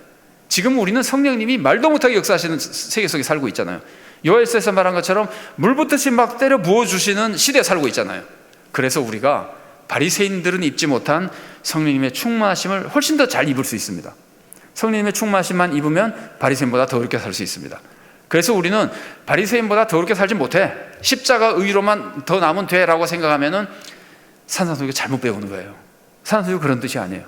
지금 우리는 성령님이 말도 못하게 역사하시는 세계 속에 살고 있잖아요. 요엘서에서 말한 것처럼 물붓듯이 막 때려 부어주시는 시대에 살고 있잖아요. 그래서 우리가 바리새인들은 입지 못한 성령님의 충만하심을 훨씬 더 잘 입을 수 있습니다. 성령님의 충만하심만 입으면 바리새인보다 더 어렵게 살 수 있습니다. 그래서 우리는 바리새인보다 더 어렵게 살지 못해, 십자가 의로만 더 나면 돼 라고 생각하면 산상수훈이 잘못 배우는 거예요. 산상수훈이 그런 뜻이 아니에요.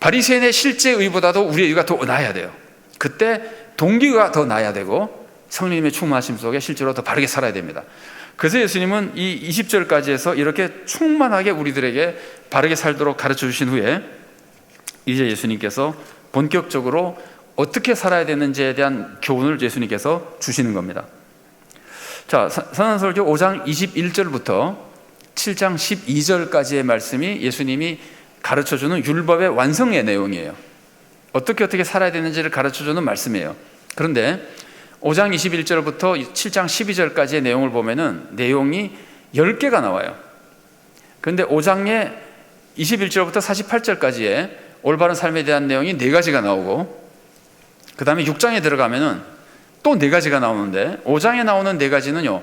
바리새인의 실제 의보다도 우리의 의가 더 나아야 돼요. 그때 동기가 더 나아야 되고 성령님의 충만하심 속에 실제로 더 바르게 살아야 됩니다. 그래서 예수님은 이 20절까지 해서 이렇게 충만하게 우리들에게 바르게 살도록 가르쳐 주신 후에 이제 예수님께서 본격적으로 어떻게 살아야 되는지에 대한 교훈을 예수님께서 주시는 겁니다. 자, 선언설교 5장 21절부터 7장 12절까지의 말씀이 예수님이 가르쳐주는 율법의 완성의 내용이에요. 어떻게 살아야 되는지를 가르쳐주는 말씀이에요. 그런데 5장 21절부터 7장 12절까지의 내용을 보면은 내용이 10개가 나와요. 그런데 5장의 21절부터 48절까지의 올바른 삶에 대한 내용이 4가지가 나오고, 그 다음에 6장에 들어가면은 또 4가지가 나오는데 5장에 나오는 4가지는요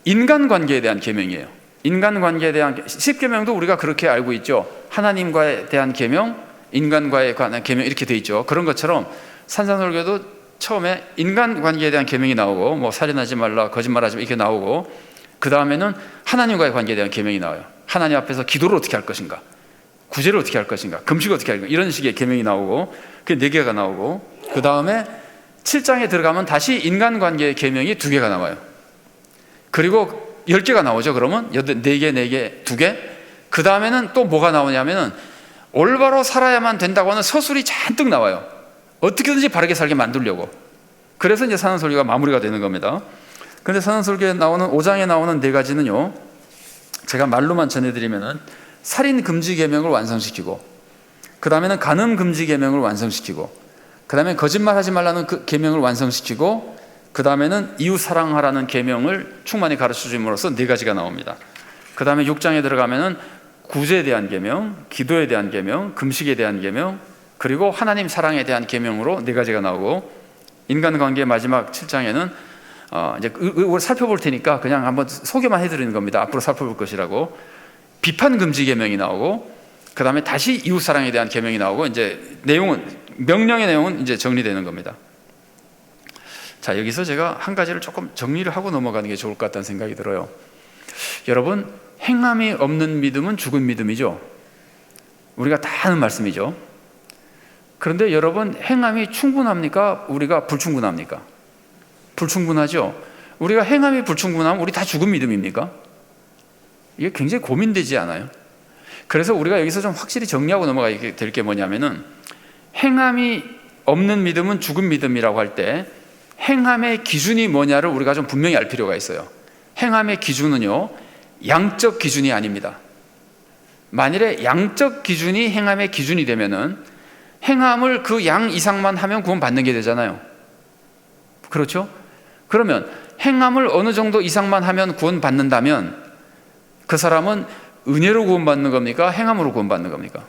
인간관계에 대한 계명이에요. 인간관계에 대한 10계명도 우리가 그렇게 알고 있죠. 하나님과에 대한 계명, 인간과에 관한 계명 이렇게 돼 있죠. 그런 것처럼 산상설교도 처음에 인간관계에 대한 계명이 나오고 살인하지 말라, 거짓말하지 마 이렇게 나오고, 그 다음에는 하나님과의 관계에 대한 계명이 나와요. 하나님 앞에서 기도를 어떻게 할 것인가, 구제를 어떻게 할 것인가, 금식을 어떻게 할 것인가, 이런 식의 계명이 나오고, 그게 4개가 나오고, 그 다음에 7장에 들어가면 다시 인간관계의 계명이 2개가 나와요. 그리고 10개가 나오죠. 그러면 4개, 4개, 2개. 그 다음에는 또 뭐가 나오냐면은 올바로 살아야만 된다고 하는 서술이 잔뜩 나와요. 어떻게든지 바르게 살게 만들려고. 그래서 이제 산상설교가 마무리가 되는 겁니다. 그런데 산상설교에 나오는 5장에 나오는 4가지는요 제가 말로만 전해드리면은 살인 금지 계명을 완성시키고, 그 다음에는 간음 금지 계명을 완성시키고, 그 다음에 거짓말하지 말라는 그 계명을 완성시키고, 그 다음에는 이웃 사랑하라는 계명을 충만히 가르쳐 줌으로써 4가지가 나옵니다. 그 다음에 6장에 들어가면은 구제에 대한 계명, 기도에 대한 계명, 금식에 대한 계명, 그리고 하나님 사랑에 대한 계명으로 4가지가 나오고, 인간관계 마지막 7장에는 이제 이걸 살펴볼 테니까 그냥 한번 소개만 해드리는 겁니다. 앞으로 살펴볼 것이라고. 비판 금지 계명이 나오고, 그 다음에 다시 이웃 사랑에 대한 계명이 나오고, 이제 명령의 내용은 이제 정리되는 겁니다. 자, 여기서 제가 한 가지를 조금 정리를 하고 넘어가는 게 좋을 것 같다는 생각이 들어요. 여러분, 행함이 없는 믿음은 죽은 믿음이죠. 우리가 다 아는 말씀이죠. 그런데 여러분, 행함이 충분합니까? 우리가 불충분합니까? 불충분하죠. 우리가 행함이 불충분하면 우리 다 죽은 믿음입니까? 이게 굉장히 고민되지 않아요? 그래서 우리가 여기서 좀 확실히 정리하고 넘어가야 될 게 뭐냐면은, 행함이 없는 믿음은 죽은 믿음이라고 할 때 행함의 기준이 뭐냐를 우리가 좀 분명히 알 필요가 있어요. 행함의 기준은요, 양적 기준이 아닙니다. 만일에 양적 기준이 행함의 기준이 되면은 행함을 그 양 이상만 하면 구원받는 게 되잖아요. 그렇죠? 그러면 행함을 어느 정도 이상만 하면 구원받는다면 그 사람은 은혜로 구원받는 겁니까? 행함으로 구원받는 겁니까?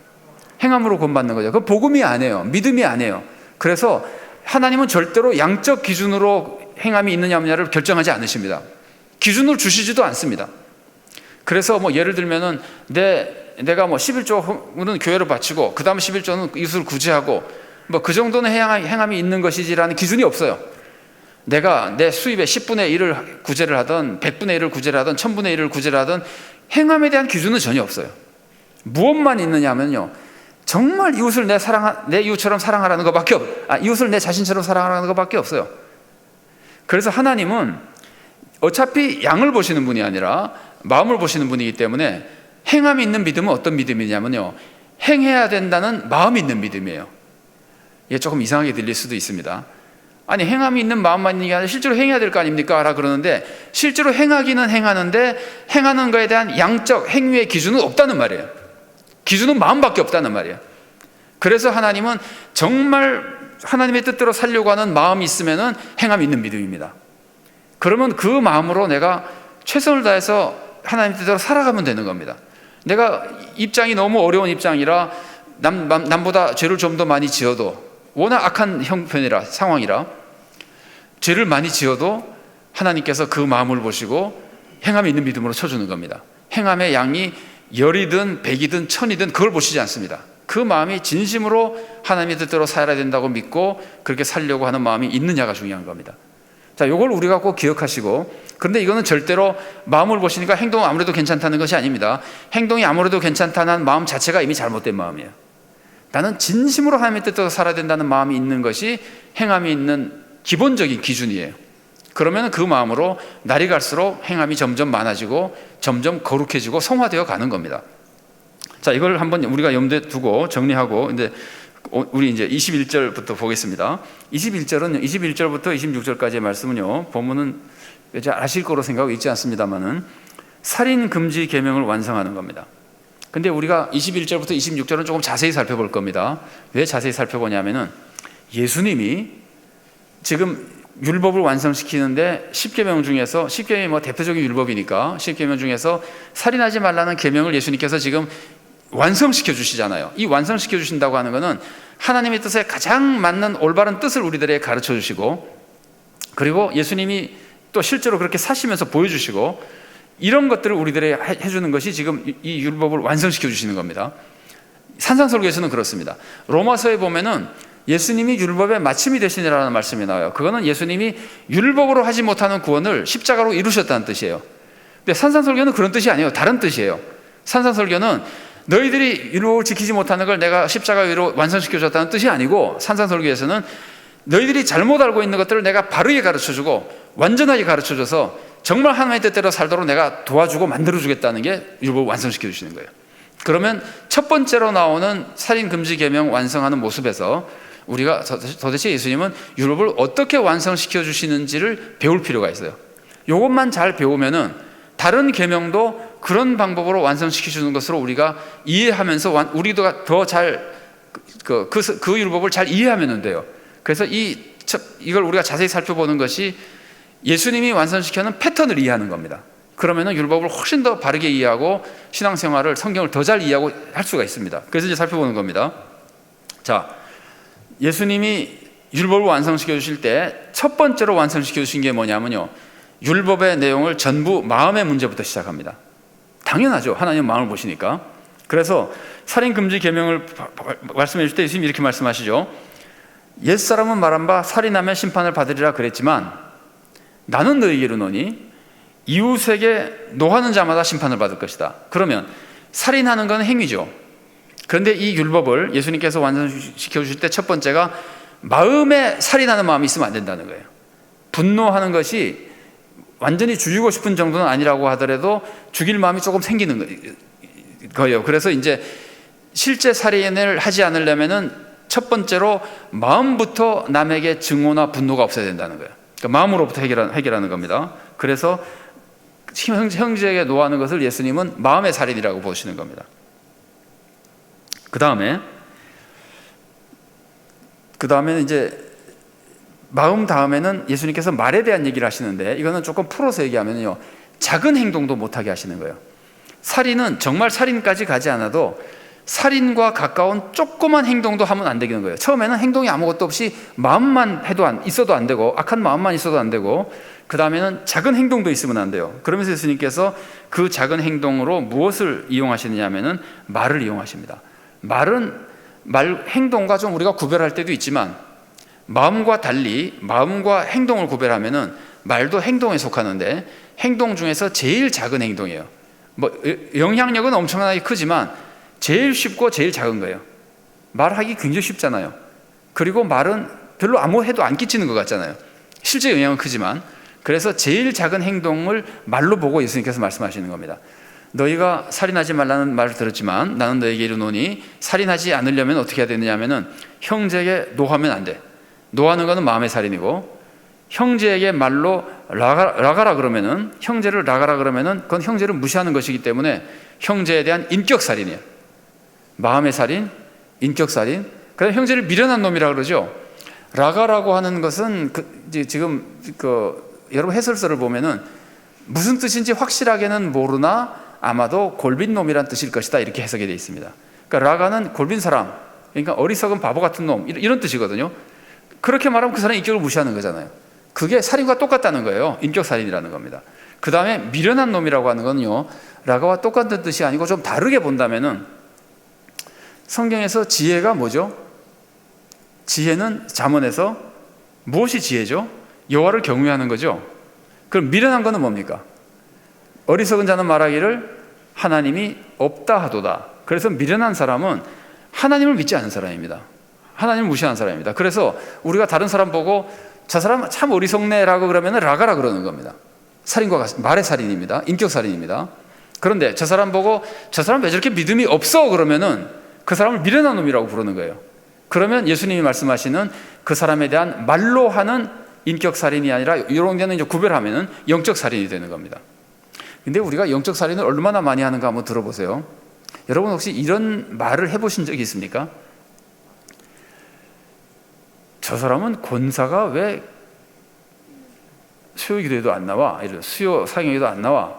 행함으로 구원받는 거죠. 그 복음이 아니에요. 믿음이 아니에요. 그래서 하나님은 절대로 양적 기준으로 행함이 있느냐 없느냐를 결정하지 않으십니다. 기준을 주시지도 않습니다. 그래서 뭐 예를 들면은 내가 뭐 11조는 교회로 바치고 그 다음 11조는 이웃을 구제하고 뭐 그 정도는 행함이 있는 것이지라는 기준이 없어요. 내가 내 수입의 10분의 1을 구제를 하든 100분의 1을 구제를 하든 1000분의 1을 구제를 하든 행함에 대한 기준은 전혀 없어요. 무엇만 있느냐면요, 정말 이웃을 내 이웃처럼 사랑하라는 것밖에 이웃을 내 자신처럼 사랑하라는 것밖에 없어요. 그래서 하나님은 어차피 양을 보시는 분이 아니라 마음을 보시는 분이기 때문에 행함이 있는 믿음은 어떤 믿음이냐면요, 행해야 된다는 마음이 있는 믿음이에요. 이게 조금 이상하게 들릴 수도 있습니다. 아니, 행함이 있는 마음만 있는 게 아니라 실제로 행해야 될 거 아닙니까? 라 그러는데, 실제로 행하기는 행하는데 행하는 거에 대한 양적 행위의 기준은 없다는 말이에요. 기준은 마음밖에 없다는 말이에요. 그래서 하나님은 정말 하나님의 뜻대로 살려고 하는 마음이 있으면은 행함이 있는 믿음입니다. 그러면 그 마음으로 내가 최선을 다해서 하나님 뜻대로 살아가면 되는 겁니다. 내가 입장이 너무 어려운 입장이라 남보다 죄를 좀 더 많이 지어도, 워낙 악한 형편이라, 상황이라 죄를 많이 지어도 하나님께서 그 마음을 보시고 행함이 있는 믿음으로 쳐주는 겁니다. 행함의 양이 10이든 100이든 1000이든 그걸 보시지 않습니다. 그 마음이 진심으로 하나님의 뜻대로 살아야 된다고 믿고 그렇게 살려고 하는 마음이 있느냐가 중요한 겁니다. 자, 이걸 우리가 꼭 기억하시고, 그런데 이거는 절대로 마음을 보시니까 행동은 아무래도 괜찮다는 것이 아닙니다. 행동이 아무래도 괜찮다는 마음 자체가 이미 잘못된 마음이에요. 나는 진심으로 하나님의 뜻대로 살아야 된다는 마음이 있는 것이 행함이 있는 기본적인 기준이에요. 그러면 그 마음으로 날이 갈수록 행함이 점점 많아지고 점점 거룩해지고 성화되어 가는 겁니다. 자, 이걸 한번 우리가 염두에 두고 정리하고, 근데 우리 이제 21절부터 보겠습니다. 21절부터 26절까지의 말씀은요, 본문은 이제 아실 거로 생각하고 있지 않습니다만은 살인 금지 계명을 완성하는 겁니다. 근데 우리가 21절부터 26절은 조금 자세히 살펴볼 겁니다. 왜 자세히 살펴보냐면은 예수님이 지금 율법을 완성시키는데 10계명 중에서, 10계명이 뭐 대표적인 율법이니까 10계명 중에서 살인하지 말라는 계명을 예수님께서 지금 완성시켜 주시잖아요. 이 완성시켜 주신다고 하는 것은 하나님의 뜻에 가장 맞는 올바른 뜻을 우리들에게 가르쳐 주시고, 그리고 예수님이 또 실제로 그렇게 사시면서 보여주시고, 이런 것들을 우리들에게 해주는 것이 지금 이 율법을 완성시켜 주시는 겁니다. 산상설교에서는 그렇습니다. 로마서에 보면은 예수님이 율법의 마침이 되시니라는 말씀이 나와요. 그거는 예수님이 율법으로 하지 못하는 구원을 십자가로 이루셨다는 뜻이에요. 근데 산상설교는 그런 뜻이 아니에요. 다른 뜻이에요. 산상설교는 너희들이 율법을 지키지 못하는 걸 내가 십자가로 완성시켜 줬다는 뜻이 아니고, 산상설교에서는 너희들이 잘못 알고 있는 것들을 내가 바르게 가르쳐주고 완전하게 가르쳐줘서 정말 하나님의 뜻대로 살도록 내가 도와주고 만들어주겠다는 게 율법을 완성시켜 주시는 거예요. 그러면 첫 번째로 나오는 살인 금지 계명 완성하는 모습에서 우리가 도대체 예수님은 율법을 어떻게 완성시켜 주시는지를 배울 필요가 있어요. 이것만 잘 배우면은 다른 계명도 그런 방법으로 완성시켜 주는 것으로 우리가 이해하면서 우리도 더 잘 그 율법을 잘 이해하면 돼요. 그래서 이걸 우리가 자세히 살펴보는 것이 예수님이 완성시켜는 패턴을 이해하는 겁니다. 그러면은 율법을 훨씬 더 바르게 이해하고 신앙생활을, 성경을 더 잘 이해하고 할 수가 있습니다. 그래서 이제 살펴보는 겁니다. 자, 예수님이 율법을 완성시켜 주실 때 첫 번째로 완성시켜 주신 게 뭐냐면요, 율법의 내용을 전부 마음의 문제부터 시작합니다. 당연하죠. 하나님 마음을 보시니까. 그래서 살인 금지 계명을 말씀해 주실 때 예수님이 이렇게 말씀하시죠. 옛사람은 말한 바 살인하면 심판을 받으리라 그랬지만 나는 너희에게 이르노니 이웃에게 노하는 자마다 심판을 받을 것이다. 그러면 살인하는 건 행위죠. 그런데 이 율법을 예수님께서 완성시켜 주실 때 첫 번째가 마음에 살인하는 마음이 있으면 안 된다는 거예요. 분노하는 것이 완전히 죽이고 싶은 정도는 아니라고 하더라도 죽일 마음이 조금 생기는 거예요. 그래서 이제 실제 살인을 하지 않으려면은 첫 번째로 마음부터 남에게 증오나 분노가 없어야 된다는 거예요. 그러니까 마음으로부터 해결하는 겁니다. 그래서 형제에게 노하는 것을 예수님은 마음의 살인이라고 보시는 겁니다. 그 다음에는 이제 마음 다음에는 예수님께서 말에 대한 얘기를 하시는데, 이거는 조금 풀어서 얘기하면요, 작은 행동도 못하게 하시는 거예요. 살인은 정말 살인까지 가지 않아도 살인과 가까운 조그만 행동도 하면 안 되는 거예요. 처음에는 행동이 아무것도 없이 마음만 있어도 안 되고, 악한 마음만 있어도 안 되고, 그 다음에는 작은 행동도 있으면 안 돼요. 그러면서 예수님께서 그 작은 행동으로 무엇을 이용하시느냐 하면은 말을 이용하십니다. 말은 행동과 좀 우리가 구별할 때도 있지만, 마음과 달리 마음과 행동을 구별하면은 말도 행동에 속하는데, 행동 중에서 제일 작은 행동이에요. 영향력은 엄청나게 크지만 제일 쉽고 제일 작은 거예요. 말하기 굉장히 쉽잖아요. 그리고 말은 별로 아무 해도 안 끼치는 것 같잖아요. 실제 영향은 크지만. 그래서 제일 작은 행동을 말로 보고 예수님께서 말씀하시는 겁니다. 너희가 살인하지 말라는 말을 들었지만 나는 너희에게 이르노니 살인하지 않으려면 어떻게 해야 되느냐 하면은 형제에게 노하면 안 돼. 노하는 것은 마음의 살인이고, 형제에게 말로 라가라 그러면은, 형제를 라가라 그러면은 그건 형제를 무시하는 것이기 때문에 형제에 대한 인격 살인이에요. 마음의 살인, 인격 살인. 그다음에 형제를 미련한 놈이라 그러죠. 라가라고 하는 것은 지금 여러분 해설서를 보면은 무슨 뜻인지 확실하게는 모르나 아마도 골빈 놈이란 뜻일 것이다, 이렇게 해석이 되어 있습니다. 그러니까 라가는 골빈 사람, 그러니까 어리석은 바보 같은 놈, 이런 뜻이거든요. 그렇게 말하면 그 사람의 인격을 무시하는 거잖아요. 그게 살인과 똑같다는 거예요. 인격 살인이라는 겁니다. 그 다음에 미련한 놈이라고 하는 건요, 라가와 똑같은 뜻이 아니고 좀 다르게 본다면은, 성경에서 지혜가 뭐죠? 지혜는 잠언에서 무엇이 지혜죠? 여호와를 경외하는 거죠. 그럼 미련한 거는 뭡니까? 어리석은 자는 말하기를 하나님이 없다 하도다. 그래서 미련한 사람은 하나님을 믿지 않는 사람입니다. 하나님을 무시하는 사람입니다. 그래서 우리가 다른 사람 보고 저 사람 참 어리석네라고 그러면 라가라 그러는 겁니다. 살인과 같은 말의 살인입니다. 인격 살인입니다. 그런데 저 사람 보고 저 사람 왜 저렇게 믿음이 없어 그러면은 그 사람을 미련한 놈이라고 부르는 거예요. 그러면 예수님이 말씀하시는 그 사람에 대한 말로 하는 인격 살인이 아니라 이런 데는 이제 구별하면은 영적 살인이 되는 겁니다. 근데 우리가 영적 살인을 얼마나 많이 하는가 한번 들어보세요. 여러분 혹시 이런 말을 해보신 적이 있습니까? 저 사람은 권사가 왜 수요 기도에도 안 나와? 수요 사경에도 안 나와?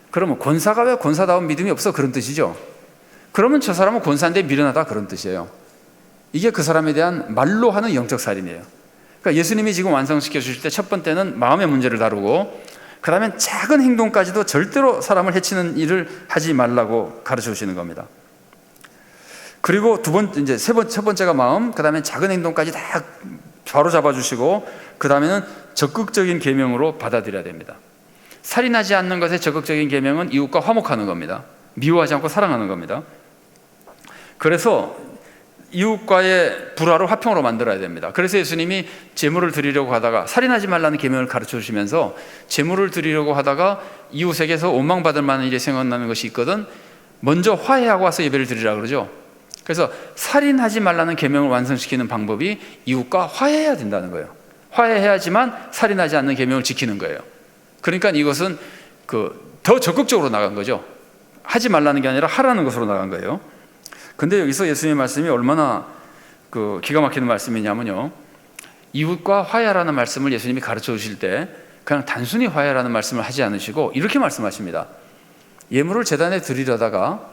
그러면 권사가 왜 권사다운 믿음이 없어? 그런 뜻이죠. 그러면 저 사람은 권사인데 미련하다, 그런 뜻이에요. 이게 그 사람에 대한 말로 하는 영적 살인이에요. 그러니까 예수님이 지금 완성시켜 주실 때 첫 번째는 마음의 문제를 다루고, 그 다음엔 작은 행동까지도 절대로 사람을 해치는 일을 하지 말라고 가르쳐 주시는 겁니다. 그리고 첫 번째가 마음, 그 다음에 작은 행동까지 다 바로 잡아주시고, 그 다음에는 적극적인 계명으로 받아들여야 됩니다. 살인하지 않는 것의 적극적인 계명은 이웃과 화목하는 겁니다. 미워하지 않고 사랑하는 겁니다. 그래서 이웃과의 불화를 화평으로 만들어야 됩니다. 그래서 예수님이 제물을 드리려고 하다가, 살인하지 말라는 계명을 가르쳐 주시면서 제물을 드리려고 하다가 이웃에게서 원망받을 만한 일이 생각나는 것이 있거든, 먼저 화해하고 와서 예배를 드리라 그러죠. 그래서 살인하지 말라는 계명을 완성시키는 방법이 이웃과 화해해야 된다는 거예요. 화해해야지만 살인하지 않는 계명을 지키는 거예요. 그러니까 이것은 더 적극적으로 나간 거죠. 하지 말라는 게 아니라 하라는 것으로 나간 거예요. 근데 여기서 예수님의 말씀이 얼마나 기가 막히는 말씀이냐면요, 이웃과 화해하라는 말씀을 예수님이 가르쳐 주실 때 그냥 단순히 화해하라는 말씀을 하지 않으시고 이렇게 말씀하십니다. 예물을 제단에 드리려다가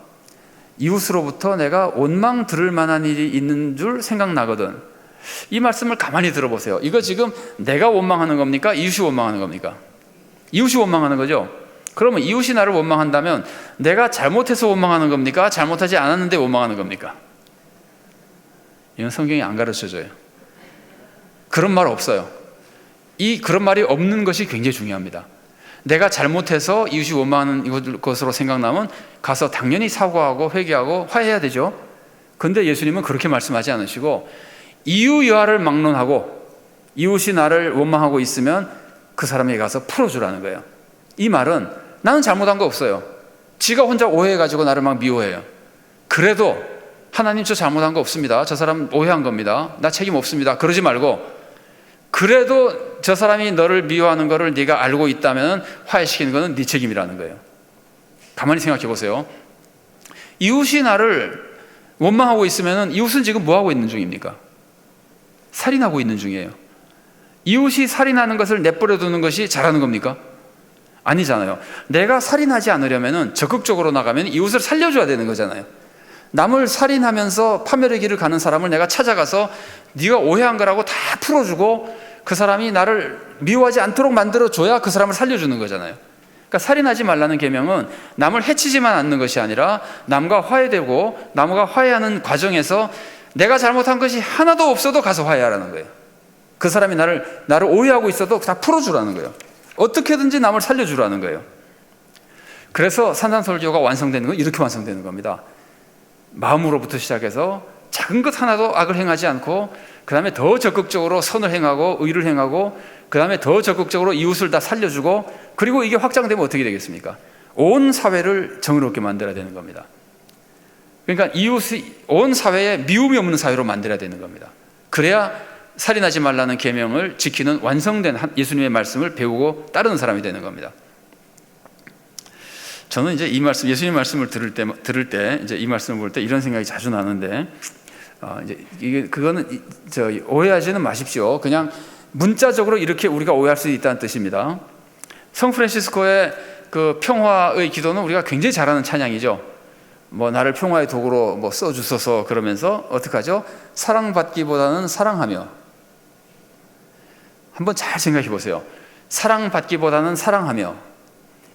이웃으로부터 내가 원망 들을 만한 일이 있는 줄 생각나거든. 이 말씀을 가만히 들어보세요. 이거 지금 내가 원망하는 겁니까? 이웃이 원망하는 겁니까? 이웃이 원망하는 거죠. 그러면 이웃이 나를 원망한다면 내가 잘못해서 원망하는 겁니까? 잘못하지 않았는데 원망하는 겁니까? 이건 성경이 안 가르쳐줘요. 그런 말 없어요. 그런 말이 없는 것이 굉장히 중요합니다. 내가 잘못해서 이웃이 원망하는 것으로 생각나면 가서 당연히 사과하고 회개하고 화해해야 되죠. 근데 예수님은 그렇게 말씀하지 않으시고 이유여하를 막론하고 이웃이 나를 원망하고 있으면 그 사람에게 가서 풀어주라는 거예요. 이 말은 나는 잘못한 거 없어요. 지가 혼자 오해해가지고 나를 막 미워해요. 그래도 하나님 저 잘못한 거 없습니다. 저 사람 오해한 겁니다. 나 책임 없습니다. 그러지 말고 그래도 저 사람이 너를 미워하는 거를 네가 알고 있다면 화해시키는 거는 네 책임이라는 거예요. 가만히 생각해 보세요. 이웃이 나를 원망하고 있으면 이웃은 지금 뭐 하고 있는 중입니까? 살인하고 있는 중이에요. 이웃이 살인하는 것을 내버려 두는 것이 잘하는 겁니까? 아니잖아요. 내가 살인하지 않으려면 적극적으로 나가면 이웃을 살려줘야 되는 거잖아요. 남을 살인하면서 파멸의 길을 가는 사람을 내가 찾아가서 네가 오해한 거라고 다 풀어주고 그 사람이 나를 미워하지 않도록 만들어줘야 그 사람을 살려주는 거잖아요. 그러니까 살인하지 말라는 계명은 남을 해치지만 않는 것이 아니라 남과 화해되고 남과 화해하는 과정에서 내가 잘못한 것이 하나도 없어도 가서 화해하라는 거예요. 그 사람이 나를 오해하고 있어도 다 풀어주라는 거예요. 어떻게든지 남을 살려주라는 거예요. 그래서 산상설교가 완성되는 건 이렇게 완성되는 겁니다. 마음으로부터 시작해서 작은 것 하나도 악을 행하지 않고 그 다음에 더 적극적으로 선을 행하고 의를 행하고 그 다음에 더 적극적으로 이웃을 다 살려주고 그리고 이게 확장되면 어떻게 되겠습니까? 온 사회를 정의롭게 만들어야 되는 겁니다. 그러니까 이웃이 온 사회에 미움이 없는 사회로 만들어야 되는 겁니다. 그래야 살인하지 말라는 계명을 지키는 완성된 예수님의 말씀을 배우고 따르는 사람이 되는 겁니다. 저는 이제 이 말씀, 예수님 말씀을 들을 때 이제 이 말씀을 볼 때 이런 생각이 자주 나는데, 이제 그거는 오해하지는 마십시오. 그냥 문자적으로 이렇게 우리가 오해할 수 있다는 뜻입니다. 성 프란시스코의 그 평화의 기도는 우리가 굉장히 잘하는 찬양이죠. 뭐 나를 평화의 도구로 뭐 써주소서 그러면서 어떻게 하죠? 사랑받기보다는 사랑하며. 한번 잘 생각해 보세요. 사랑받기보다는 사랑하며.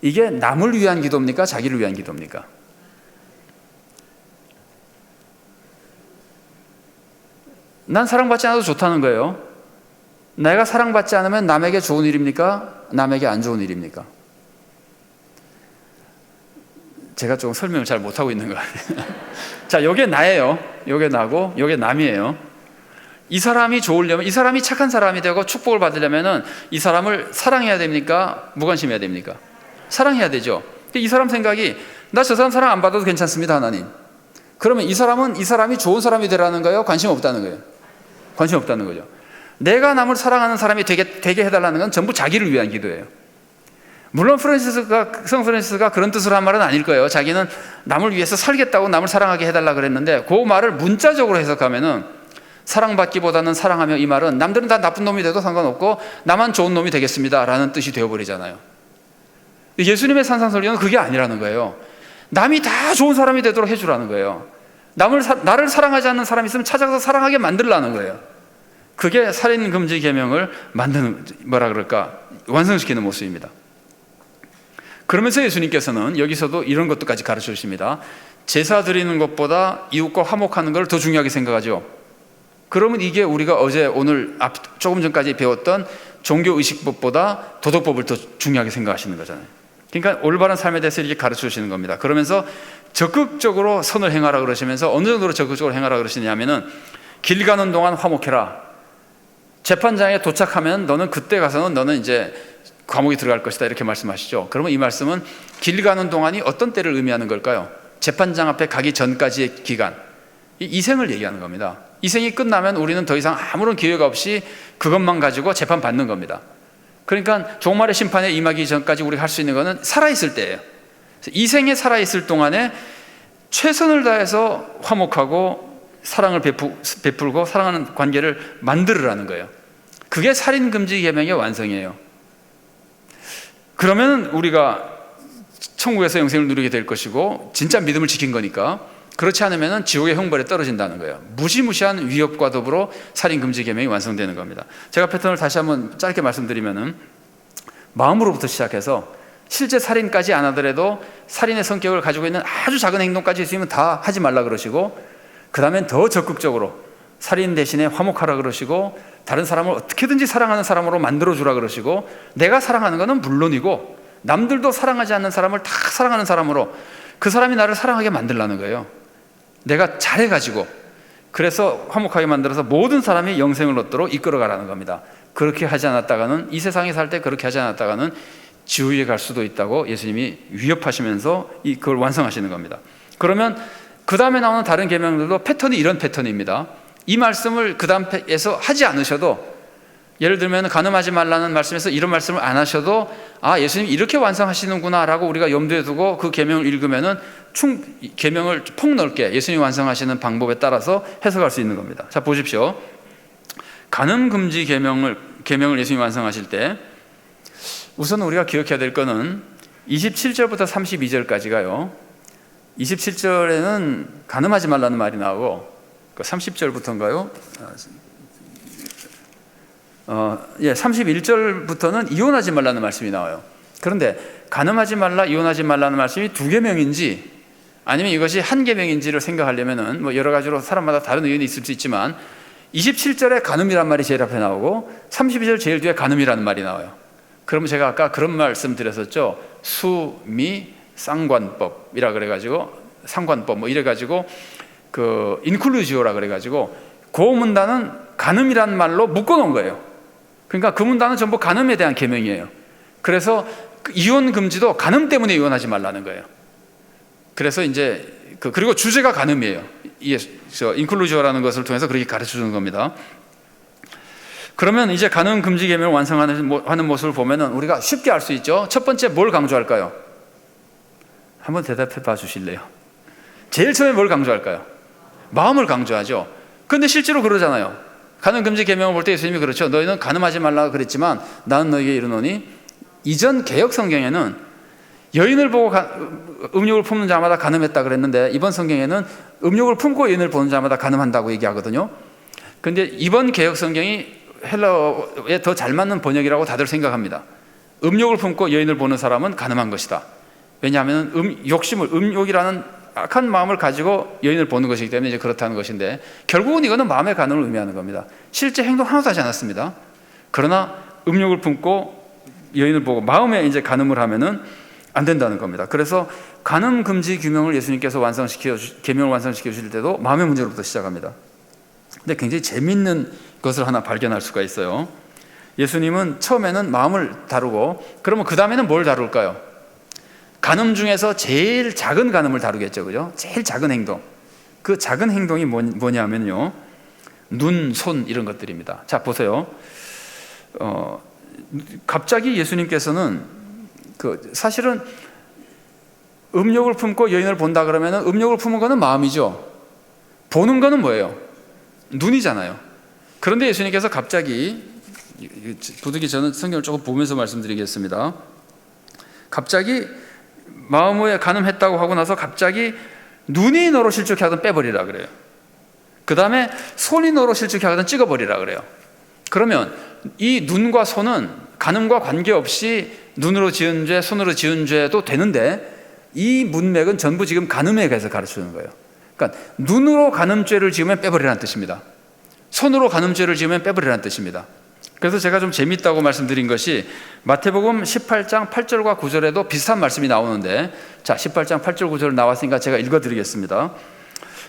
이게 남을 위한 기도입니까? 자기를 위한 기도입니까? 난 사랑받지 않아도 좋다는 거예요. 내가 사랑받지 않으면 남에게 좋은 일입니까? 남에게 안 좋은 일입니까? 제가 조금 설명을 잘 못하고 있는 것 같아요. 자, 요게 나예요. 요게 나고 요게 남이에요. 이 사람이 좋으려면, 이 사람이 착한 사람이 되고 축복을 받으려면 이 사람을 사랑해야 됩니까? 무관심해야 됩니까? 사랑해야 되죠. 이 사람 생각이 나 저 사람 사랑 안 받아도 괜찮습니다, 하나님. 그러면 이 사람이 좋은 사람이 되라는 거예요? 관심 없다는 거예요? 관심 없다는 거죠. 내가 남을 사랑하는 사람이 되게 해달라는 건 전부 자기를 위한 기도예요. 물론 성 프란시스가 그런 뜻으로 한 말은 아닐 거예요. 자기는 남을 위해서 살겠다고 남을 사랑하게 해달라 그랬는데 그 말을 문자적으로 해석하면은 사랑받기보다는 사랑하며, 이 말은 남들은 다 나쁜 놈이 돼도 상관없고 나만 좋은 놈이 되겠습니다 라는 뜻이 되어버리잖아요. 예수님의 산상설교는 그게 아니라는 거예요. 남이 다 좋은 사람이 되도록 해주라는 거예요. 나를 사랑하지 않는 사람이 있으면 찾아가서 사랑하게 만들라는 거예요. 그게 살인금지 계명을 만드는, 완성시키는 모습입니다. 그러면서 예수님께서는 여기서도 이런 것도까지 가르쳐 주십니다. 제사 드리는 것보다 이웃과 화목하는 걸 더 중요하게 생각하죠. 그러면 이게 우리가 오늘 조금 전까지 배웠던 종교의식법보다 도덕법을 더 중요하게 생각하시는 거잖아요. 그러니까 올바른 삶에 대해서 이렇게 가르쳐 주시는 겁니다. 그러면서 적극적으로 선을 행하라 그러시면서 어느 정도로 적극적으로 행하라 그러시냐면은 길 가는 동안 화목해라. 재판장에 도착하면 너는 그때 가서는 너는 이제 감옥에 들어갈 것이다 이렇게 말씀하시죠. 그러면 이 말씀은 길 가는 동안이 어떤 때를 의미하는 걸까요? 재판장 앞에 가기 전까지의 기간, 이 생을 얘기하는 겁니다. 이 생이 끝나면 우리는 더 이상 아무런 기회가 없이 그것만 가지고 재판받는 겁니다. 그러니까 종말의 심판에 임하기 전까지 우리가 할 수 있는 것은 살아있을 때예요. 이 생에 살아있을 동안에 최선을 다해서 화목하고 사랑을 베풀고 사랑하는 관계를 만들으라는 거예요. 그게 살인금지 계명의 완성이에요. 그러면 우리가 천국에서 영생을 누리게 될 것이고 진짜 믿음을 지킨 거니까 그렇지 않으면 지옥의 형벌에 떨어진다는 거예요. 무시무시한 위협과 더불어 살인금지 계명이 완성되는 겁니다. 제가 패턴을 다시 한번 짧게 말씀드리면은, 마음으로부터 시작해서 실제 살인까지 안 하더라도 살인의 성격을 가지고 있는 아주 작은 행동까지 있으면 다 하지 말라 그러시고, 그 다음엔 더 적극적으로 살인 대신에 화목하라 그러시고, 다른 사람을 어떻게든지 사랑하는 사람으로 만들어주라 그러시고, 내가 사랑하는 것은 물론이고 남들도 사랑하지 않는 사람을 다 사랑하는 사람으로 그 사람이 나를 사랑하게 만들라는 거예요. 내가 잘해가지고, 그래서 화목하게 만들어서 모든 사람이 영생을 얻도록 이끌어가라는 겁니다. 그렇게 하지 않았다가는, 이 세상에 살 때 그렇게 하지 않았다가는 지옥에 갈 수도 있다고 예수님이 위협하시면서 그걸 완성하시는 겁니다. 그러면 그 다음에 나오는 다른 계명들도 패턴이 이런 패턴입니다. 이 말씀을 그 다음에서 하지 않으셔도, 예를 들면 가늠하지 말라는 말씀에서 이런 말씀을 안 하셔도, 아, 예수님이 이렇게 완성하시는구나 라고 우리가 염두에 두고 그 계명을 읽으면은 계명을 폭넓게 예수님이 완성하시는 방법에 따라서 해석할 수 있는 겁니다. 자, 보십시오. 간음 금지 계명을 예수님이 완성하실 때, 우선 우리가 기억해야 될 거는 27절부터 32절까지가요, 27절에는 간음하지 말라는 말이 나오고, 30절부터인가요? 31절부터는 이혼하지 말라는 말씀이 나와요. 그런데 간음하지 말라, 이혼하지 말라는 말씀이 두 계명인지 아니면 이것이 한 계명인지를 생각하려면은 뭐 여러 가지로 사람마다 다른 의견이 있을 수 있지만, 27절에 간음이란 말이 제일 앞에 나오고 32절 제일 뒤에 간음이라는 말이 나와요. 그러면 제가 아까 그런 말씀 드렸었죠. 수미 상관법이라 그래가지고, 상관법 뭐 이래가지고 그 인클루지오라 그래가지고 그 문단은 간음이란 말로 묶어놓은 거예요. 그러니까 그 문단은 전부 간음에 대한 계명이에요. 그래서 이혼 금지도 간음 때문에 이혼하지 말라는 거예요. 그래서 이제 그리고 주제가 간음이에요. 인클루지오라는 것을 통해서 그렇게 가르쳐 주는 겁니다. 그러면 이제 간음 금지 계명을 완성하는 모습을 보면은 우리가 쉽게 알 수 있죠. 첫 번째 뭘 강조할까요? 한번 대답해 봐 주실래요? 제일 처음에 뭘 강조할까요? 마음을 강조하죠. 그런데 실제로 그러잖아요. 간음 금지 계명을 볼 때 예수님이 그렇죠. 너희는 간음하지 말라고 그랬지만 나는 너희에게 이르노니, 이전 개역 성경에는 여인을 보고 음욕을 품는 자마다 간음했다 그랬는데, 이번 성경에는 음욕을 품고 여인을 보는 자마다 간음한다고 얘기하거든요. 그런데 이번 개역 성경이 헬라어에 더 잘 맞는 번역이라고 다들 생각합니다. 음욕을 품고 여인을 보는 사람은 간음한 것이다. 왜냐하면 음욕이라는 악한 마음을 가지고 여인을 보는 것이기 때문에 이제 그렇다는 것인데, 결국은 이거는 마음의 간음을 의미하는 겁니다. 실제 행동 하나도 하지 않았습니다. 그러나 음욕을 품고 여인을 보고 마음에 이제 간음을 하면은 안 된다는 겁니다. 그래서 간음 금지 규명을 예수님께서 계명을 완성시켜 주실 때도 마음의 문제로부터 시작합니다. 근데 굉장히 재밌는 것을 하나 발견할 수가 있어요. 예수님은 처음에는 마음을 다루고, 그러면 그 다음에는 뭘 다룰까요? 간음 중에서 제일 작은 간음을 다루겠죠, 그죠? 제일 작은 행동. 그 작은 행동이 뭐냐면요, 눈, 손 이런 것들입니다. 자, 보세요. 갑자기 예수님께서는 사실은 음욕을 품고 여인을 본다 그러면 음욕을 품은 거는 마음이죠. 보는 거는 뭐예요? 눈이잖아요. 그런데 예수님께서 갑자기, 부득이 저는 성경을 조금 보면서 말씀드리겠습니다. 갑자기 마음에 간음했다고 하고 나서 갑자기 눈이 너로 실족해 하든 빼버리라 그래요. 그 다음에 손이 너로 실족해 하든 찍어버리라 그래요. 그러면 이 눈과 손은 간음과 관계없이 눈으로 지은 죄, 손으로 지은 죄도 되는데, 이 문맥은 전부 지금 간음에 대해서 가르치는 거예요. 그러니까 눈으로 간음죄를 지으면 빼버리라는 뜻입니다. 손으로 간음죄를 지으면 빼버리라는 뜻입니다. 그래서 제가 좀 재밌다고 말씀드린 것이 마태복음 18장 8절과 9절에도 비슷한 말씀이 나오는데, 자, 18장 8절 9절 나왔으니까 제가 읽어드리겠습니다.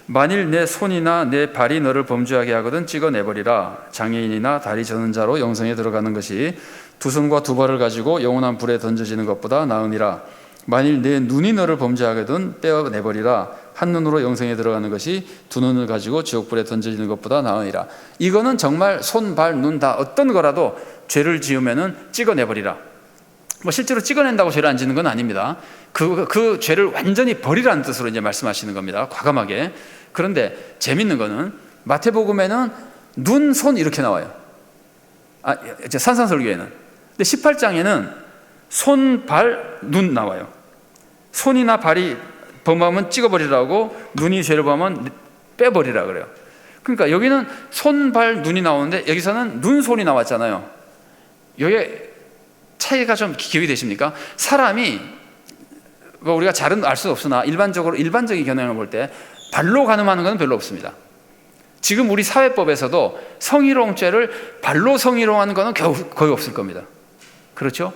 만일 내 손이나 내 발이 너를 범죄하게 하거든 찍어내버리라. 장애인이나 다리 저는 자로 영생에 들어가는 것이 두 손과 두 발을 가지고 영원한 불에 던져지는 것보다 나으니라. 만일 내 눈이 너를 범죄하거든 떼어내버리라. 한 눈으로 영생에 들어가는 것이 두 눈을 가지고 지옥불에 던져지는 것보다 나으니라. 이거는 정말 손, 발, 눈 다 어떤 거라도 죄를 지으면은 찍어내버리라. 뭐 실제로 찍어낸다고 죄를 안 짓는 건 아닙니다. 그 죄를 완전히 버리라는 뜻으로 이제 말씀하시는 겁니다. 과감하게. 그런데 재밌는 거는 마태복음에는 눈, 손 이렇게 나와요. 산상설교에는. 근데 18장에는 손, 발, 눈 나와요. 손이나 발이 범하면 찍어버리라고, 눈이 죄를 범하면 빼버리라 그래요. 그러니까 여기는 손, 발, 눈이 나오는데 여기서는 눈, 손이 나왔잖아요. 여기에 차이가 좀 기억이 되십니까? 사람이 뭐 우리가 잘은 알 수 없으나 일반적인 경향을 볼 때 발로 간음하는 건 별로 없습니다. 지금 우리 사회법에서도 성희롱죄를 발로 성희롱하는 것은 거의 없을 겁니다. 그렇죠?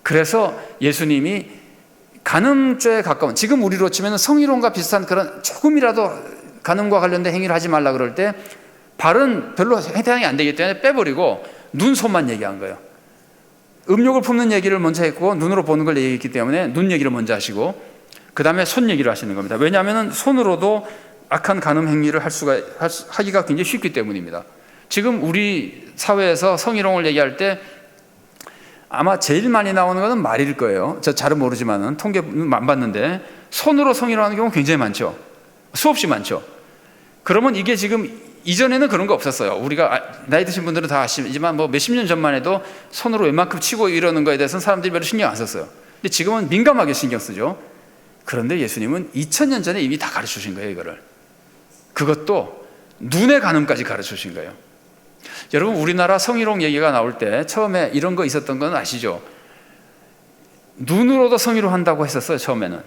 그래서 예수님이 간음죄에 가까운, 지금 우리로 치면 성희롱과 비슷한 그런 조금이라도 간음과 관련된 행위를 하지 말라 그럴 때 발은 별로 해당이 안 되기 때문에 빼버리고 눈, 손만 얘기한 거예요. 음욕을 품는 얘기를 먼저 했고 눈으로 보는 걸 얘기했기 때문에 눈 얘기를 먼저 하시고 그 다음에 손 얘기를 하시는 겁니다. 왜냐하면 손으로도 악한 간음 행위를 하기가 굉장히 쉽기 때문입니다. 지금 우리 사회에서 성희롱을 얘기할 때 아마 제일 많이 나오는 것은 말일 거예요. 저 잘은 모르지만은 통계는 안 봤는데 손으로 성희롱하는 경우는 굉장히 많죠. 수없이 많죠. 그러면 이게 지금 이전에는 그런 거 없었어요. 우리가 나이 드신 분들은 다 아시지만 뭐 몇십 년 전만 해도 손으로 웬만큼 치고 이러는 거에 대해서는 사람들이 별로 신경 안 썼어요. 근데 지금은 민감하게 신경 쓰죠. 그런데 예수님은 2000년 전에 이미 다 가르쳐 주신 거예요. 이거를. 그것도 눈의 간음까지 가르쳐 주신 거예요. 여러분, 우리나라 성희롱 얘기가 나올 때 처음에 이런 거 있었던 건 아시죠? 눈으로도 성희롱 한다고 했었어요. 처음에는.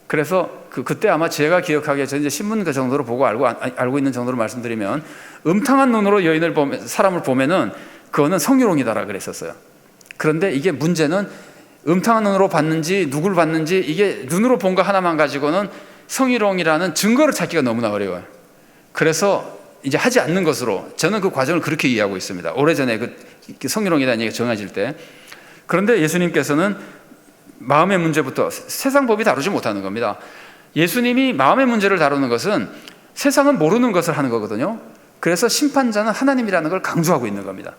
그래서 그때 아마 제가 기억하기에, 저 이제 신문 그 정도로 보고 알고 있는 정도로 말씀드리면, 음탕한 눈으로 사람을 보면은 그거는 성희롱이다라 그랬었어요. 그런데 이게 문제는 음탕한 눈으로 봤는지 누굴 봤는지 이게 눈으로 본 거 하나만 가지고는 성희롱이라는 증거를 찾기가 너무나 어려워요. 그래서 이제 하지 않는 것으로, 저는 그 과정을 그렇게 이해하고 있습니다. 오래전에 그 성희롱이라는 얘기가 정해질 때. 그런데 예수님께서는 마음의 문제부터, 세상 법이 다루지 못하는 겁니다. 예수님이 마음의 문제를 다루는 것은 세상은 모르는 것을 하는 거거든요. 그래서 심판자는 하나님이라는 걸 강조하고 있는 겁니다.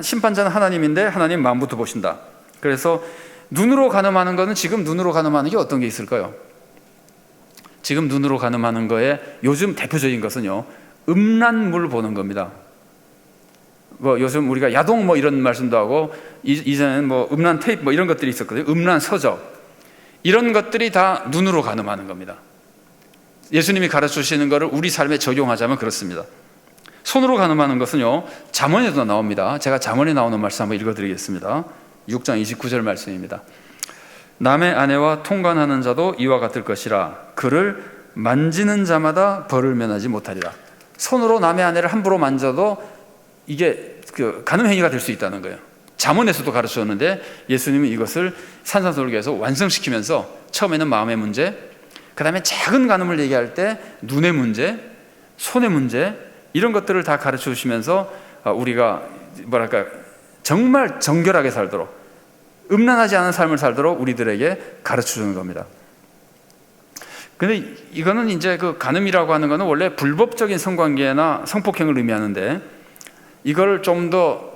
심판자는 하나님인데 하나님 마음부터 보신다. 그래서 눈으로 간음하는 거는, 지금 눈으로 간음하는 게 어떤 게 있을까요? 지금 눈으로 간음하는 거에 요즘 대표적인 것은요, 음란물 보는 겁니다. 뭐 요즘 우리가 야동 뭐 이런 말씀도 하고, 이전에는 뭐 음란 테이프 뭐 이런 것들이 있었거든요. 음란 서적, 이런 것들이 다 눈으로 간음하는 겁니다. 예수님이 가르쳐 주시는 것을 우리 삶에 적용하자면 그렇습니다. 손으로 간음하는 것은요, 잠언에도 나옵니다. 제가 잠언에 나오는 말씀 한번 읽어드리겠습니다. 6장 29절 말씀입니다. 남의 아내와 통관하는 자도 이와 같을 것이라. 그를 만지는 자마다 벌을 면하지 못하리라. 손으로 남의 아내를 함부로 만져도 이게 간음 행위가 될 수 있다는 거예요. 잠언에서도 가르쳤는데 예수님이 이것을 산상수훈교에서 완성시키면서 처음에는 마음의 문제, 그 다음에 작은 간음을 얘기할 때 눈의 문제, 손의 문제, 이런 것들을 다 가르쳐 주시면서 우리가 정말 정결하게 살도록, 음란하지 않은 삶을 살도록 우리들에게 가르쳐 주는 겁니다. 근데 이거는 이제 그 간음이라고 하는 거는 원래 불법적인 성관계나 성폭행을 의미하는데, 이걸 좀 더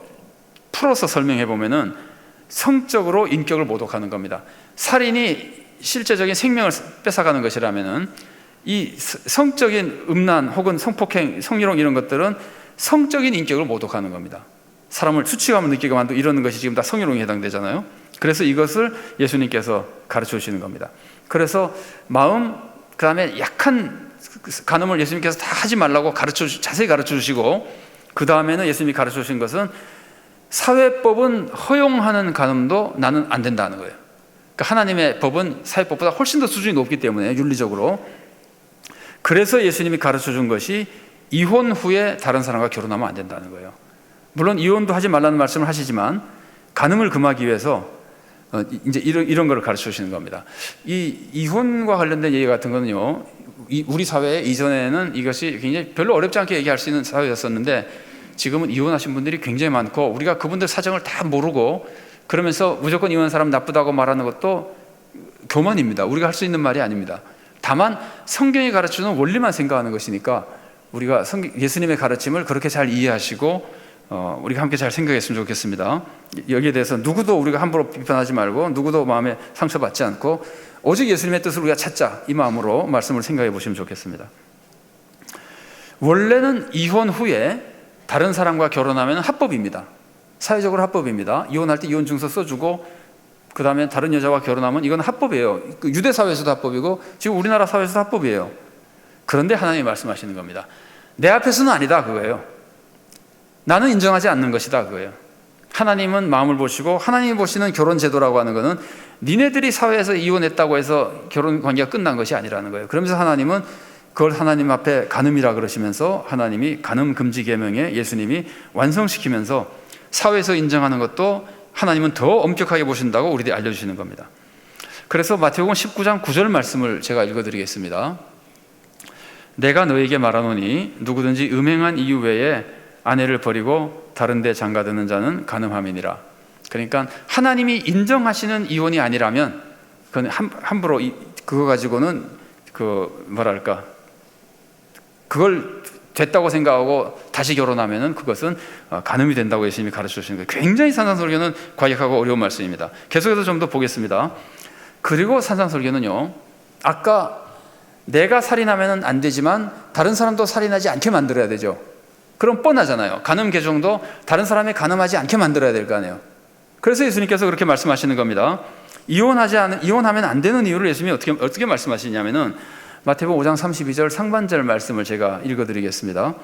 풀어서 설명해 보면은 성적으로 인격을 모독하는 겁니다. 살인이 실제적인 생명을 뺏어가는 것이라면은 이 성적인 음란 혹은 성폭행, 성희롱 이런 것들은 성적인 인격을 모독하는 겁니다. 사람을 수치감을 느끼게 만들고 이러는 것이 지금 다 성희롱에 해당되잖아요. 그래서 이것을 예수님께서 가르쳐 주시는 겁니다. 그래서 마음, 그 다음에 약한 간음을 예수님께서 다 하지 말라고 자세히 가르쳐 주시고, 그 다음에는 예수님이 가르쳐 주신 것은 사회법은 허용하는 간음도 나는 안 된다는 거예요. 그러니까 하나님의 법은 사회법보다 훨씬 더 수준이 높기 때문에, 윤리적으로. 그래서 예수님이 가르쳐 준 것이 이혼 후에 다른 사람과 결혼하면 안 된다는 거예요. 물론 이혼도 하지 말라는 말씀을 하시지만 간음을 금하기 위해서 이제 이런 걸 가르쳐 주시는 겁니다. 이 이혼과 관련된 얘기 같은 거는요, 우리 사회에 이전에는 이것이 굉장히 별로 어렵지 않게 얘기할 수 있는 사회였었는데, 지금은 이혼하신 분들이 굉장히 많고, 우리가 그분들 사정을 다 모르고 그러면서 무조건 이혼한 사람 나쁘다고 말하는 것도 교만입니다. 우리가 할 수 있는 말이 아닙니다. 다만 성경이 가르치는 원리만 생각하는 것이니까 우리가 예수님의 가르침을 그렇게 잘 이해하시고 우리가 함께 잘 생각했으면 좋겠습니다. 여기에 대해서 누구도 우리가 함부로 비판하지 말고, 누구도 마음에 상처받지 않고 오직 예수님의 뜻을 우리가 찾자, 이 마음으로 말씀을 생각해 보시면 좋겠습니다. 원래는 이혼 후에 다른 사람과 결혼하면 합법입니다. 사회적으로 합법입니다. 이혼할 때 이혼증서 써주고 그 다음에 다른 여자와 결혼하면 이건 합법이에요. 유대 사회에서도 합법이고 지금 우리나라 사회에서도 합법이에요. 그런데 하나님이 말씀하시는 겁니다. 내 앞에서는 아니다 그거예요. 나는 인정하지 않는 것이다 그거예요. 하나님은 마음을 보시고 하나님이 보시는 결혼 제도라고 하는 것은 니네들이 사회에서 이혼했다고 해서 결혼 관계가 끝난 것이 아니라는 거예요. 그러면서 하나님은 그걸 하나님 앞에 간음이라 그러시면서 하나님이 간음 금지 계명에 예수님이 완성시키면서 사회에서 인정하는 것도 하나님은 더 엄격하게 보신다고 우리들이 알려주시는 겁니다. 그래서 마태복음 19장 9절 말씀을 제가 읽어드리겠습니다. 내가 너에게 말하노니 누구든지 음행한 이유 외에 아내를 버리고 다른 데 장가드는 자는 간음함이니라. 그러니까 하나님이 인정하시는 이혼이 아니라면 그건 함부로 그거 가지고는 그걸 됐다고 생각하고 다시 결혼하면은 그것은 간음이 된다고 예수님이 가르쳐 주시는 거예요. 굉장히 산상설교는 과격하고 어려운 말씀입니다. 계속해서 좀 더 보겠습니다. 그리고 산상설교는요, 아까 내가 살인하면 안 되지만 다른 사람도 살인하지 않게 만들어야 되죠. 그럼 뻔하잖아요. 간음 개종도 다른 사람이 간음하지 않게 만들어야 될 거 아니에요. 그래서 예수님께서 그렇게 말씀하시는 겁니다. 이혼하면 안 되는 이유를 예수님이 어떻게 말씀하시냐면은 마태복음 5장 32절 상반절 말씀을 제가 읽어드리겠습니다.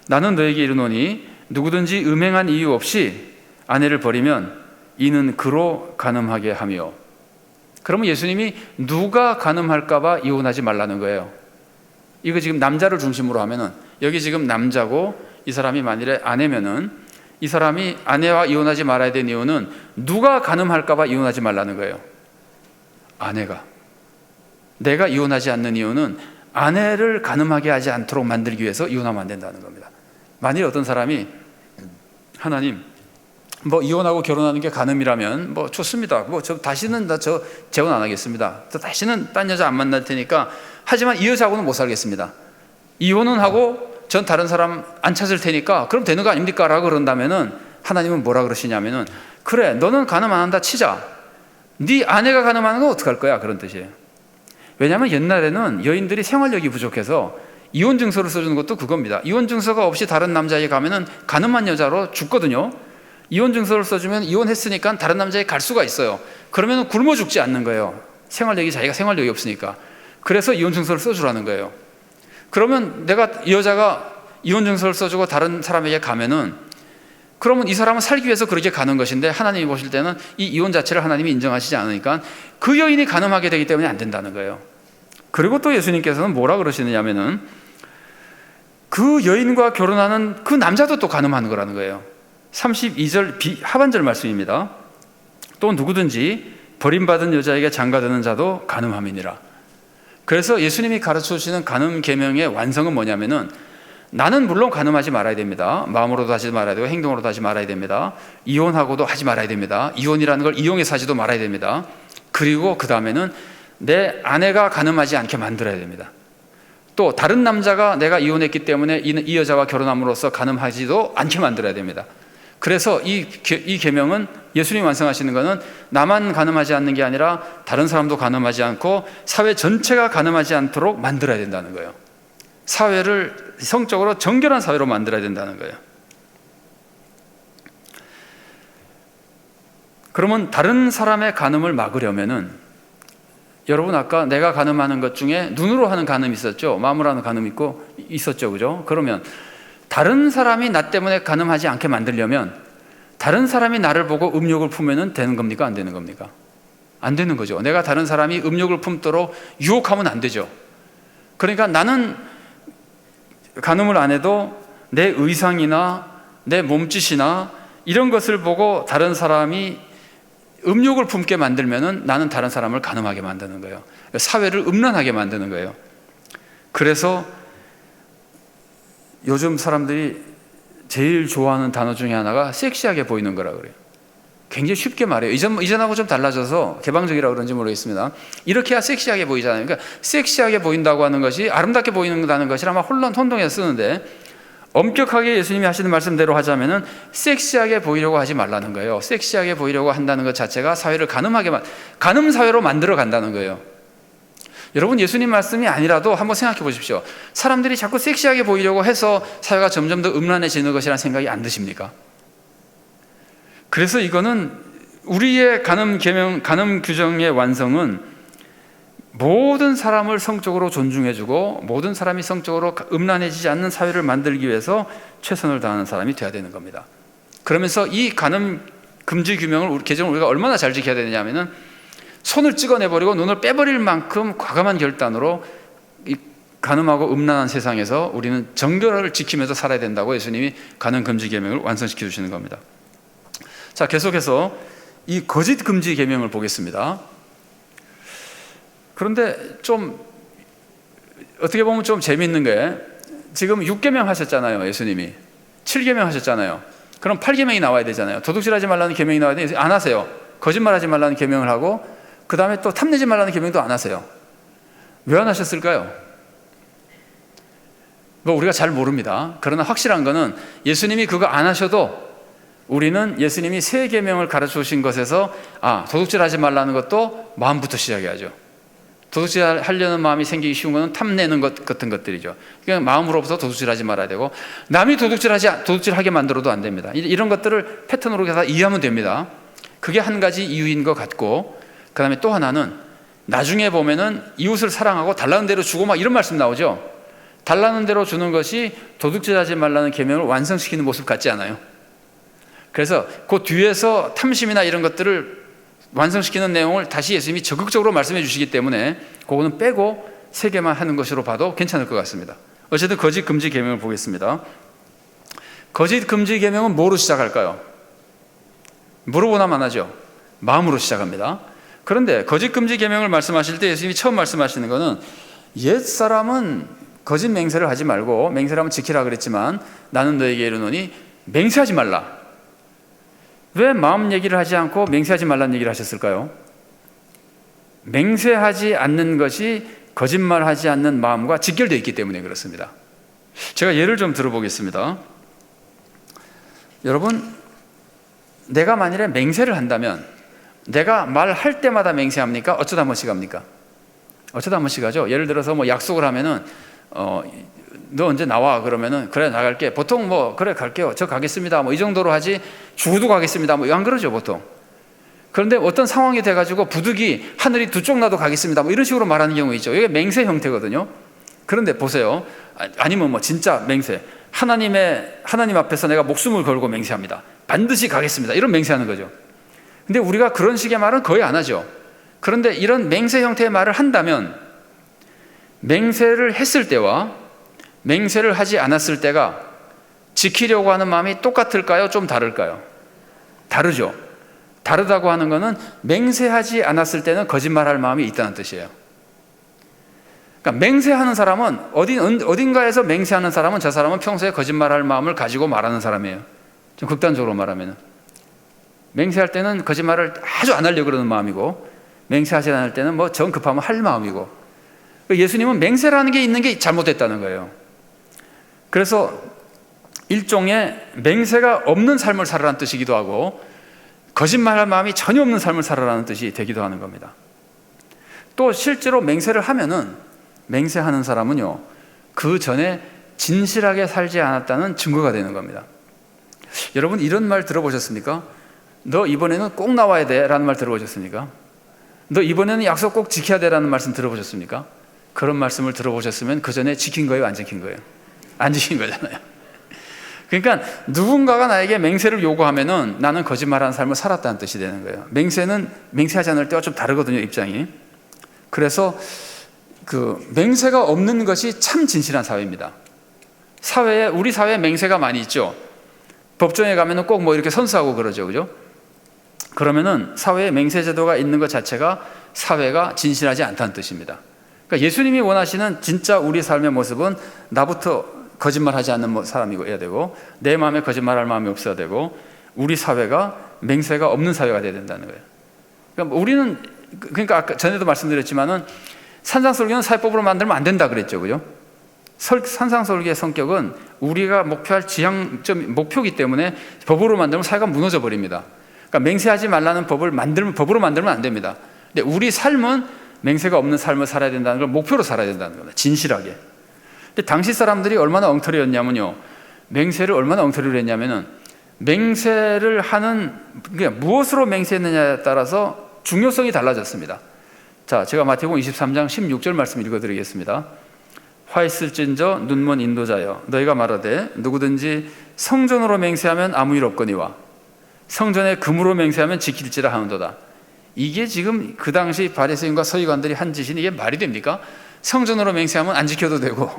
나는 너에게 이르노니 누구든지 음행한 이유 없이 아내를 버리면 이는 그로 간음하게 하며. 그러면 예수님이 누가 간음할까봐 이혼하지 말라는 거예요. 이거 지금 남자를 중심으로 하면은 여기 지금 남자고 이 사람이 만일에 아내면은 이 사람이 아내와 이혼하지 말아야 되는 이유는 누가 간음할까봐 이혼하지 말라는 거예요. 아내가. 내가 이혼하지 않는 이유는 아내를 간음하게 하지 않도록 만들기 위해서 이혼하면 안 된다는 겁니다. 만일 어떤 사람이 하나님 이혼하고 결혼하는 게 간음이라면 좋습니다. 다시는 저 재혼 안 하겠습니다. 다시는 딴 여자 안 만날 테니까 하지만 이 여자하고는 못 살겠습니다. 이혼은 하고 전 다른 사람 안 찾을 테니까 그럼 되는 거 아닙니까? 라고 그런다면은 하나님은 뭐라 그러시냐면은 그래 너는 간음 안 한다 치자. 네 아내가 간음하는 건 어떡할 거야? 그런 뜻이에요. 왜냐하면 옛날에는 여인들이 생활력이 부족해서 이혼 증서를 써주는 것도 그겁니다. 이혼 증서가 없이 다른 남자에게 가면은 간음한 여자로 죽거든요. 이혼 증서를 써주면 이혼했으니까 다른 남자에게 갈 수가 있어요. 그러면 굶어 죽지 않는 거예요. 자기가 생활력이 없으니까. 그래서 이혼 증서를 써주라는 거예요. 그러면 이 여자가 이혼 증서를 써주고 다른 사람에게 가면은 그러면 이 사람은 살기 위해서 그렇게 가는 것인데 하나님이 보실 때는 이 이혼 자체를 하나님이 인정하시지 않으니까 그 여인이 간음하게 되기 때문에 안 된다는 거예요. 그리고 또 예수님께서는 뭐라 그러시느냐면은 그 여인과 결혼하는 그 남자도 또 간음하는 거라는 거예요. 32절 하반절 말씀입니다. 또 누구든지 버림받은 여자에게 장가드는 자도 간음함이니라. 그래서 예수님이 가르쳐 주시는 간음 계명의 완성은 뭐냐면은 나는 물론 간음하지 말아야 됩니다. 마음으로도 하지 말아야 되고 행동으로도 하지 말아야 됩니다. 이혼하고도 하지 말아야 됩니다. 이혼이라는 걸 이용해서 하지도 말아야 됩니다. 그리고 그 다음에는 내 아내가 간음하지 않게 만들어야 됩니다. 또 다른 남자가 내가 이혼했기 때문에 이 여자와 결혼함으로써 간음하지도 않게 만들어야 됩니다. 그래서 이 계명은 예수님이 완성하시는 것은 나만 간음하지 않는 게 아니라 다른 사람도 간음하지 않고 사회 전체가 간음하지 않도록 만들어야 된다는 거예요. 사회를 성적으로 정결한 사회로 만들어야 된다는 거예요. 그러면 다른 사람의 간음을 막으려면은 여러분 아까 내가 간음하는 것 중에 눈으로 하는 간음이 있었죠. 마음으로 하는 간음이 있었죠. 그죠? 그러면 다른 사람이 나 때문에 간음하지 않게 만들려면 다른 사람이 나를 보고 음욕을 품으면 되는 겁니까? 안 되는 겁니까? 안 되는 거죠. 내가 다른 사람이 음욕을 품도록 유혹하면 안 되죠. 그러니까 나는 간음을 안 해도 내 의상이나 내 몸짓이나 이런 것을 보고 다른 사람이 음욕을 품게 만들면은 나는 다른 사람을 간음하게 만드는 거예요. 사회를 음란하게 만드는 거예요. 그래서 요즘 사람들이 제일 좋아하는 단어 중에 하나가 섹시하게 보이는 거라고 그래요. 굉장히 쉽게 말해요. 이전하고 좀 달라져서 개방적이라고 그런지 모르겠습니다. 이렇게 해야 섹시하게 보이잖아요. 그러니까 섹시하게 보인다고 하는 것이 아름답게 보이는다는 것이 아마 혼동해서 쓰는데 엄격하게 예수님이 하시는 말씀대로 하자면은 섹시하게 보이려고 하지 말라는 거예요. 섹시하게 보이려고 한다는 것 자체가 사회를 간음 사회로 만들어 간다는 거예요. 여러분 예수님 말씀이 아니라도 한번 생각해 보십시오. 사람들이 자꾸 섹시하게 보이려고 해서 사회가 점점 더 음란해지는 것이라는 생각이 안 드십니까? 그래서 이거는 우리의 간음 규정의 완성은 모든 사람을 성적으로 존중해주고 모든 사람이 성적으로 음란해지지 않는 사회를 만들기 위해서 최선을 다하는 사람이 되어야 되는 겁니다. 그러면서 이 간음 금지 규정을 우리가 얼마나 잘 지켜야 되느냐 하면은 손을 찍어내버리고 눈을 빼버릴 만큼 과감한 결단으로 이 간음하고 음란한 세상에서 우리는 정결을 지키면서 살아야 된다고 예수님이 간음 금지 계명을 완성시켜 주시는 겁니다. 자, 계속해서 이 거짓 금지 계명을 보겠습니다. 그런데 좀 어떻게 보면 좀 재미있는 게 지금 6계명 하셨잖아요. 예수님이 7계명 하셨잖아요. 그럼 8계명이 나와야 되잖아요. 도둑질하지 말라는 계명이 나와야 되는데 안 하세요. 거짓말하지 말라는 계명을 하고 그 다음에 또 탐내지 말라는 계명도 안 하세요. 왜 안 하셨을까요? 뭐 우리가 잘 모릅니다. 그러나 확실한 거는 예수님이 그거 안 하셔도 우리는 예수님이 세 계명을 가르쳐 주신 것에서 도둑질하지 말라는 것도 마음부터 시작해야죠. 도둑질하려는 마음이 생기기 쉬운 것은 탐내는 것 같은 것들이죠. 그러니까 마음으로부터 도둑질하지 말아야 되고 남이 도둑질하게 만들어도 안 됩니다. 이런 것들을 패턴으로 다 이해하면 됩니다. 그게 한 가지 이유인 것 같고 그 다음에 또 하나는 나중에 보면은 이웃을 사랑하고 달라는 대로 주고 막 이런 말씀 나오죠. 달라는 대로 주는 것이 도둑질하지 말라는 계명을 완성시키는 모습 같지 않아요? 그래서 그 뒤에서 탐심이나 이런 것들을 완성시키는 내용을 다시 예수님이 적극적으로 말씀해 주시기 때문에 그거는 빼고 세 개만 하는 것으로 봐도 괜찮을 것 같습니다. 어쨌든 거짓 금지 계명을 보겠습니다. 거짓 금지 계명은 뭐로 시작할까요? 물어보나 마나죠. 마음으로 시작합니다. 그런데 거짓 금지 계명을 말씀하실 때 예수님이 처음 말씀하시는 것은 옛사람은 거짓 맹세를 하지 말고 맹세를 하면 지키라 그랬지만 나는 너에게 이르노니 맹세하지 말라. 왜 마음 얘기를 하지 않고 맹세하지 말라는 얘기를 하셨을까요? 맹세하지 않는 것이 거짓말하지 않는 마음과 직결되어 있기 때문에 그렇습니다. 제가 예를 좀 들어보겠습니다. 여러분, 내가 만일에 맹세를 한다면 내가 말할 때마다 맹세합니까? 어쩌다 한 번씩 합니까? 어쩌다 한 번씩 하죠. 예를 들어서 뭐 약속을 하면은 너 언제 나와? 그러면은 그래 나갈게. 보통 뭐 그래 갈게요. 저 가겠습니다. 뭐 이 정도로 하지 죽어도 가겠습니다. 뭐 안 그러죠 보통. 그런데 어떤 상황이 돼가지고 부득이 하늘이 두 쪽 나도 가겠습니다. 뭐 이런 식으로 말하는 경우 있죠. 이게 맹세 형태거든요. 그런데 보세요. 아니면 뭐 진짜 맹세. 하나님 앞에서 내가 목숨을 걸고 맹세합니다. 반드시 가겠습니다. 이런 맹세하는 거죠. 근데 우리가 그런 식의 말은 거의 안 하죠. 그런데 이런 맹세 형태의 말을 한다면 맹세를 했을 때와 맹세를 하지 않았을 때가 지키려고 하는 마음이 똑같을까요? 좀 다를까요? 다르죠. 다르다고 하는 것은 맹세하지 않았을 때는 거짓말할 마음이 있다는 뜻이에요. 그러니까 맹세하는 사람은 어딘가에서 맹세하는 사람은 저 사람은 평소에 거짓말할 마음을 가지고 말하는 사람이에요. 좀 극단적으로 말하면 맹세할 때는 거짓말을 아주 안 하려고 그러는 마음이고 맹세하지 않을 때는 뭐 정 급하면 할 마음이고 예수님은 맹세라는 게 있는 게 잘못됐다는 거예요. 그래서 일종의 맹세가 없는 삶을 살아라는 뜻이기도 하고 거짓말할 마음이 전혀 없는 삶을 살아라는 뜻이 되기도 하는 겁니다. 또 실제로 맹세를 하면은 맹세하는 사람은요 그 전에 진실하게 살지 않았다는 증거가 되는 겁니다. 여러분 이런 말 들어보셨습니까? 너 이번에는 꼭 나와야 돼 라는 말 들어보셨습니까? 너 이번에는 약속 꼭 지켜야 돼 라는 말씀 들어보셨습니까? 그런 말씀을 들어보셨으면 그 전에 지킨 거예요? 안 지킨 거예요? 안 지킨 거잖아요. 그러니까 누군가가 나에게 맹세를 요구하면은 나는 거짓말하는 삶을 살았다는 뜻이 되는 거예요. 맹세는 맹세하지 않을 때와 좀 다르거든요, 입장이. 그래서 그 맹세가 없는 것이 참 진실한 사회입니다. 우리 사회에 맹세가 많이 있죠. 법정에 가면은 꼭 뭐 이렇게 선서하고 그러죠, 그죠? 그러면은 사회에 맹세 제도가 있는 것 자체가 사회가 진실하지 않다는 뜻입니다. 그러니까 예수님이 원하시는 진짜 우리 삶의 모습은 나부터 거짓말하지 않는 사람이어야 되고 내 마음에 거짓말할 마음이 없어야 되고 우리 사회가 맹세가 없는 사회가 돼야 된다는 거예요. 그러니까 우리는 그러니까 아까 전에도 말씀드렸지만은 산상설교는 사회법으로 만들면 안 된다 그랬죠, 그죠? 산상설교의 성격은 우리가 목표할 목표이기 때문에 법으로 만들면 사회가 무너져 버립니다. 그러니까 맹세하지 말라는 법으로 만들면 안 됩니다. 근데 우리 삶은 맹세가 없는 삶을 살아야 된다는 걸 목표로 살아야 된다는 겁니다. 진실하게. 근데 당시 사람들이 얼마나 엉터리였냐면요. 맹세를 얼마나 엉터리로 했냐면은 맹세를 하는, 그러니까 무엇으로 맹세했느냐에 따라서 중요성이 달라졌습니다. 자, 제가 마태복음 23장 16절 말씀 읽어드리겠습니다. 화 있을진저 눈먼 인도자여, 너희가 말하되 누구든지 성전으로 맹세하면 아무 일 없거니와 성전에 금으로 맹세하면 지킬지라 하는도다. 이게 지금 그 당시 바리새인과 서기관들이 한 짓이 이게 말이 됩니까? 성전으로 맹세하면 안 지켜도 되고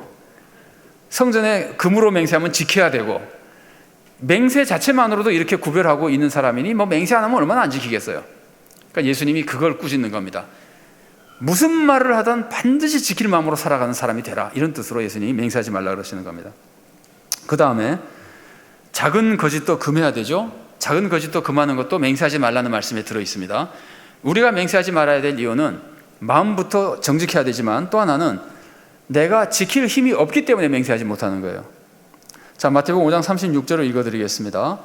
성전에 금으로 맹세하면 지켜야 되고, 맹세 자체만으로도 이렇게 구별하고 있는 사람이니 뭐 맹세 안 하면 얼마나 안 지키겠어요. 그러니까 예수님이 그걸 꾸짖는 겁니다. 무슨 말을 하든 반드시 지킬 마음으로 살아가는 사람이 되라, 이런 뜻으로 예수님이 맹세하지 말라 그러시는 겁니다. 그 다음에 작은 거짓도 금해야 되죠. 작은 거짓도 금하는 것도 맹세하지 말라는 말씀에 들어 있습니다. 우리가 맹세하지 말아야 될 이유는 마음부터 정직해야 되지만 또 하나는 내가 지킬 힘이 없기 때문에 맹세하지 못하는 거예요. 자, 마태복음 5장 36절을 읽어드리겠습니다.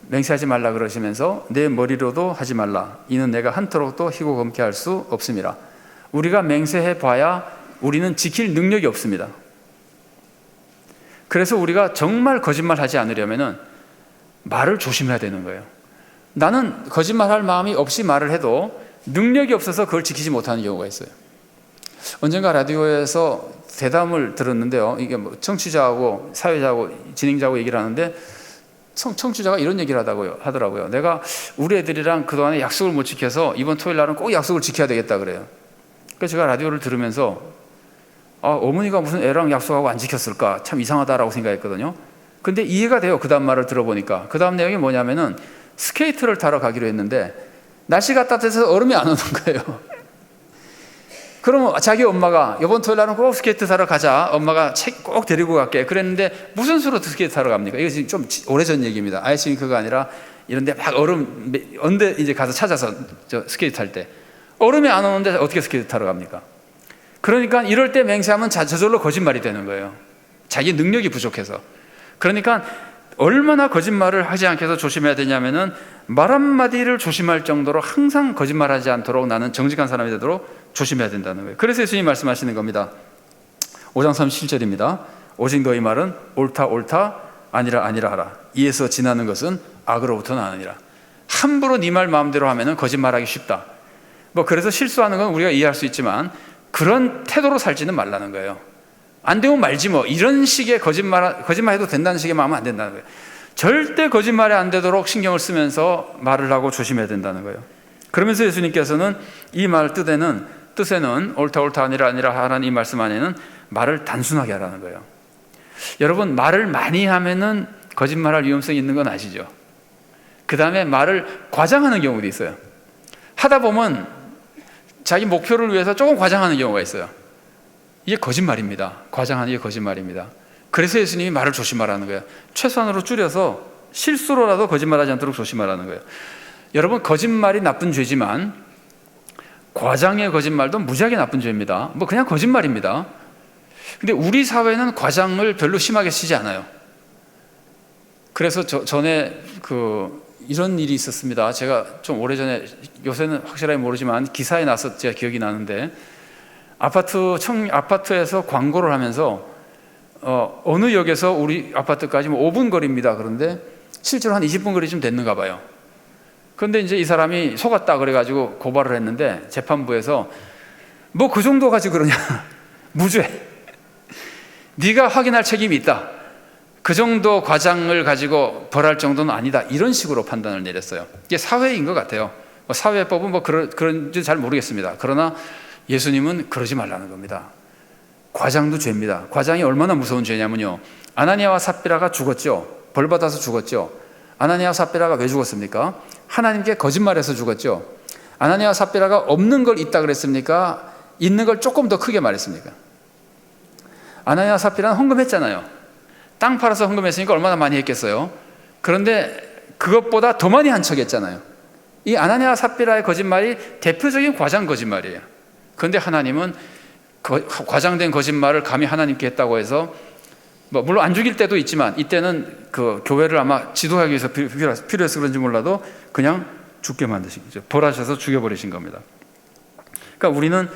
맹세하지 말라 그러시면서 내 머리로도 하지 말라, 이는 내가 한토록도 희고 검게 할 수 없음이라. 우리가 맹세해 봐야 우리는 지킬 능력이 없습니다. 그래서 우리가 정말 거짓말하지 않으려면 말을 조심해야 되는 거예요. 나는 거짓말할 마음이 없이 말을 해도 능력이 없어서 그걸 지키지 못하는 경우가 있어요. 언젠가 라디오에서 대담을 들었는데요. 이게 뭐 청취자하고 사회자하고 진행자하고 얘기를 하는데 청취자가 이런 얘기를 하더라고요. 내가 우리 애들이랑 그동안에 약속을 못 지켜서 이번 토요일 날은 꼭 약속을 지켜야 되겠다 그래요. 그래서 제가 라디오를 들으면서 어머니가 무슨 애랑 약속하고 안 지켰을까, 참 이상하다라고 생각했거든요. 근데 이해가 돼요. 그 다음 말을 들어보니까. 그 다음 내용이 뭐냐면은 스케이트를 타러 가기로 했는데 날씨가 따뜻해서 얼음이 안 오는 거예요. 그럼 자기 엄마가 이번 토요일 날은 꼭 스케이트 타러 가자, 엄마가 꼭 데리고 갈게 그랬는데 무슨 수로 스케이트 타러 갑니까? 이거 지금 좀 오래전 얘기입니다. 아이스링크가 아니라 이런데 막 얼음 언제 이제 가서 찾아서 스케이트 탈 때 얼음이 안 오는데 어떻게 스케이트 타러 갑니까? 그러니까 이럴 때 맹세하면 저절로 거짓말이 되는 거예요. 자기 능력이 부족해서. 그러니까 얼마나 거짓말을 하지 않게 해서 조심해야 되냐면은 말 한마디를 조심할 정도로 항상 거짓말하지 않도록 나는 정직한 사람이 되도록 조심해야 된다는 거예요. 그래서 예수님이 말씀하시는 겁니다. 5장 37절입니다. 오직 너희 말은 옳다 옳다 아니라 아니라 하라. 이에서 지나는 것은 악으로부터 나느니라. 함부로 네 말 마음대로 하면은 거짓말하기 쉽다. 뭐 그래서 실수하는 건 우리가 이해할 수 있지만 그런 태도로 살지는 말라는 거예요. 안 되면 말지 뭐, 이런 식의 거짓말해도 된다는 식의 마음은 안 된다는 거예요. 절대 거짓말이 안 되도록 신경을 쓰면서 말을 하고 조심해야 된다는 거예요. 그러면서 예수님께서는 이 말 뜻에는 옳다 옳다 아니라 아니라 하라는 이 말씀 안에는 말을 단순하게 하라는 거예요. 여러분, 말을 많이 하면은 거짓말할 위험성이 있는 건 아시죠? 그 다음에 말을 과장하는 경우도 있어요. 하다 보면 자기 목표를 위해서 조금 과장하는 경우가 있어요. 이게 거짓말입니다. 과장하는 게 거짓말입니다. 그래서 예수님이 말을 조심하라는 거예요. 최소한으로 줄여서 실수로라도 거짓말하지 않도록 조심하라는 거예요. 여러분, 거짓말이 나쁜 죄지만 과장의 거짓말도 무지하게 나쁜 죄입니다. 뭐 그냥 거짓말입니다. 근데 우리 사회는 과장을 별로 심하게 쓰지 않아요. 그래서 전에 이런 일이 있었습니다. 제가 좀 오래전에, 요새는 확실하게 모르지만 기사에 나서 제가 기억이 나는데, 아파트에서 광고를 하면서 어느 역에서 우리 아파트까지 뭐 5분 거리입니다. 그런데 실제로 한 20분 거리쯤 됐는가 봐요. 그런데 이제 이 사람이 속았다 그래가지고 고발을 했는데 재판부에서 뭐 그 정도 가지고 그러냐, 무죄, 네가 확인할 책임이 있다, 그 정도 과장을 가지고 벌할 정도는 아니다, 이런 식으로 판단을 내렸어요. 이게 사회인 것 같아요. 사회법은 뭐 그런지 잘 모르겠습니다. 그러나 예수님은 그러지 말라는 겁니다. 과장도 죄입니다. 과장이 얼마나 무서운 죄냐면요, 아나니아와 삽비라가 죽었죠. 벌 받아서 죽었죠. 아나니아와 삽비라가 왜 죽었습니까? 하나님께 거짓말해서 죽었죠. 아나니아와 삽비라가 없는 걸 있다 그랬습니까? 있는 걸 조금 더 크게 말했습니까? 아나니아와 삽비라는 헌금했잖아요. 땅 팔아서 헌금했으니까 얼마나 많이 했겠어요. 그런데 그것보다 더 많이 한 척했잖아요. 이 아나니아와 삽비라의 거짓말이 대표적인 과장 거짓말이에요. 그런데 하나님은 과장된 거짓말을 감히 하나님께 했다고 해서, 뭐 물론 안 죽일 때도 있지만 이때는 그 교회를 아마 지도하기 위해서 필요해서 그런지 몰라도 그냥 죽게 만드신 거죠. 벌하셔서 죽여버리신 겁니다. 그러니까 우리는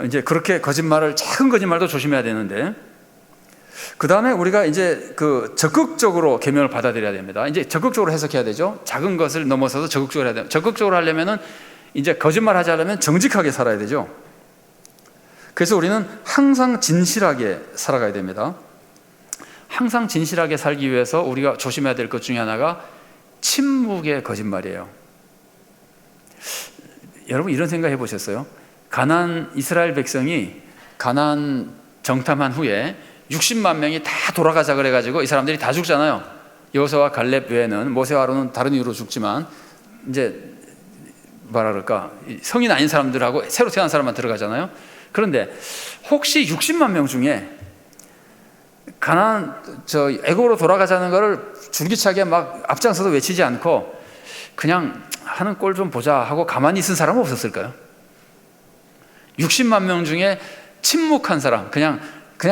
이제 그렇게 작은 거짓말도 조심해야 되는데, 그 다음에 우리가 이제 그 적극적으로 계명을 받아들여야 됩니다. 이제 적극적으로 해석해야 되죠. 작은 것을 넘어서서 적극적으로 해야 돼요. 적극적으로 하려면은 이제 거짓말 하지 않으면 정직하게 살아야 되죠. 그래서 우리는 항상 진실하게 살아가야 됩니다. 항상 진실하게 살기 위해서 우리가 조심해야 될 것 중에 하나가 침묵의 거짓말이에요. 여러분 이런 생각 해보셨어요? 이스라엘 백성이 가나안 정탐한 후에 60만 명이 다 돌아가자 그래가지고 이 사람들이 다 죽잖아요. 여호수아와 갈렙 외에는, 모세와 아론은 다른 이유로 죽지만 이제 뭐라 그럴까, 성인 아닌 사람들하고 새로 태어난 사람만 들어가잖아요. 그런데 혹시 60만 명 중에 애굽으로 돌아가자는 거를 줄기차게 막 앞장서서 외치지 않고 그냥 하는 꼴 좀 보자 하고 가만히 있은 사람은 없었을까요? 60만 명 중에 침묵한 사람, 그냥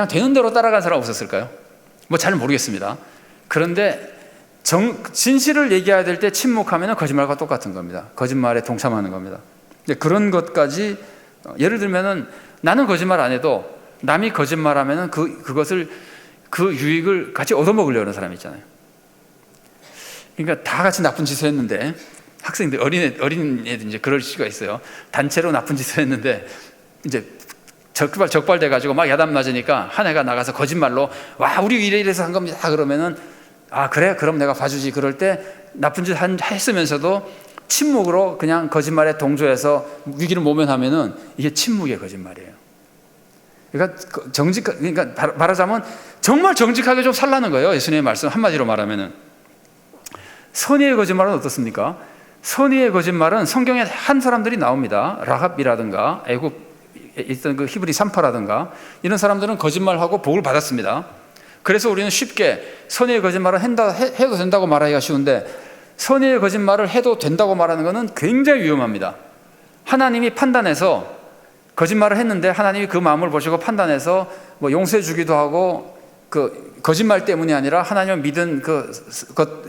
되는 대로 따라간 사람 없었을까요? 뭐 잘 모르겠습니다. 그런데 진실을 얘기해야 될 때 침묵하면 거짓말과 똑같은 겁니다. 거짓말에 동참하는 겁니다. 그런 것까지, 예를 들면은 나는 거짓말 안 해도 남이 거짓말하면은 그것을, 그 유익을 같이 얻어먹으려는 사람이 있잖아요. 그러니까 다 같이 나쁜 짓을 했는데, 학생들, 어린애들 이제 그럴 수가 있어요. 단체로 나쁜 짓을 했는데 이제 적발돼 가지고 막 야단 맞으니까 한 애가 나가서 거짓말로 와 우리 이래서 한 겁니다 그러면은 아 그래 그럼 내가 봐주지. 그럴 때 나쁜 짓 했으면서도 침묵으로 그냥 거짓말에 동조해서 위기를 모면하면은 이게 침묵의 거짓말이에요. 그러니까 그러니까 말하자면 정말 정직하게 좀 살라는 거예요. 예수님의 말씀 한마디로 말하면은. 선의의 거짓말은 어떻습니까? 선의의 거짓말은 성경에 한 사람들이 나옵니다. 라합이라든가 애굽 있던 그 히브리 산파라든가 이런 사람들은 거짓말하고 복을 받았습니다. 그래서 우리는 쉽게 선의의 거짓말을 해도 된다고 말하기가 쉬운데, 선의의 거짓말을 해도 된다고 말하는 것은 굉장히 위험합니다. 하나님이 판단해서 거짓말을 했는데 하나님이 그 마음을 보시고 판단해서 뭐 용서해 주기도 하고, 그 거짓말 때문이 아니라 하나님을 믿은 그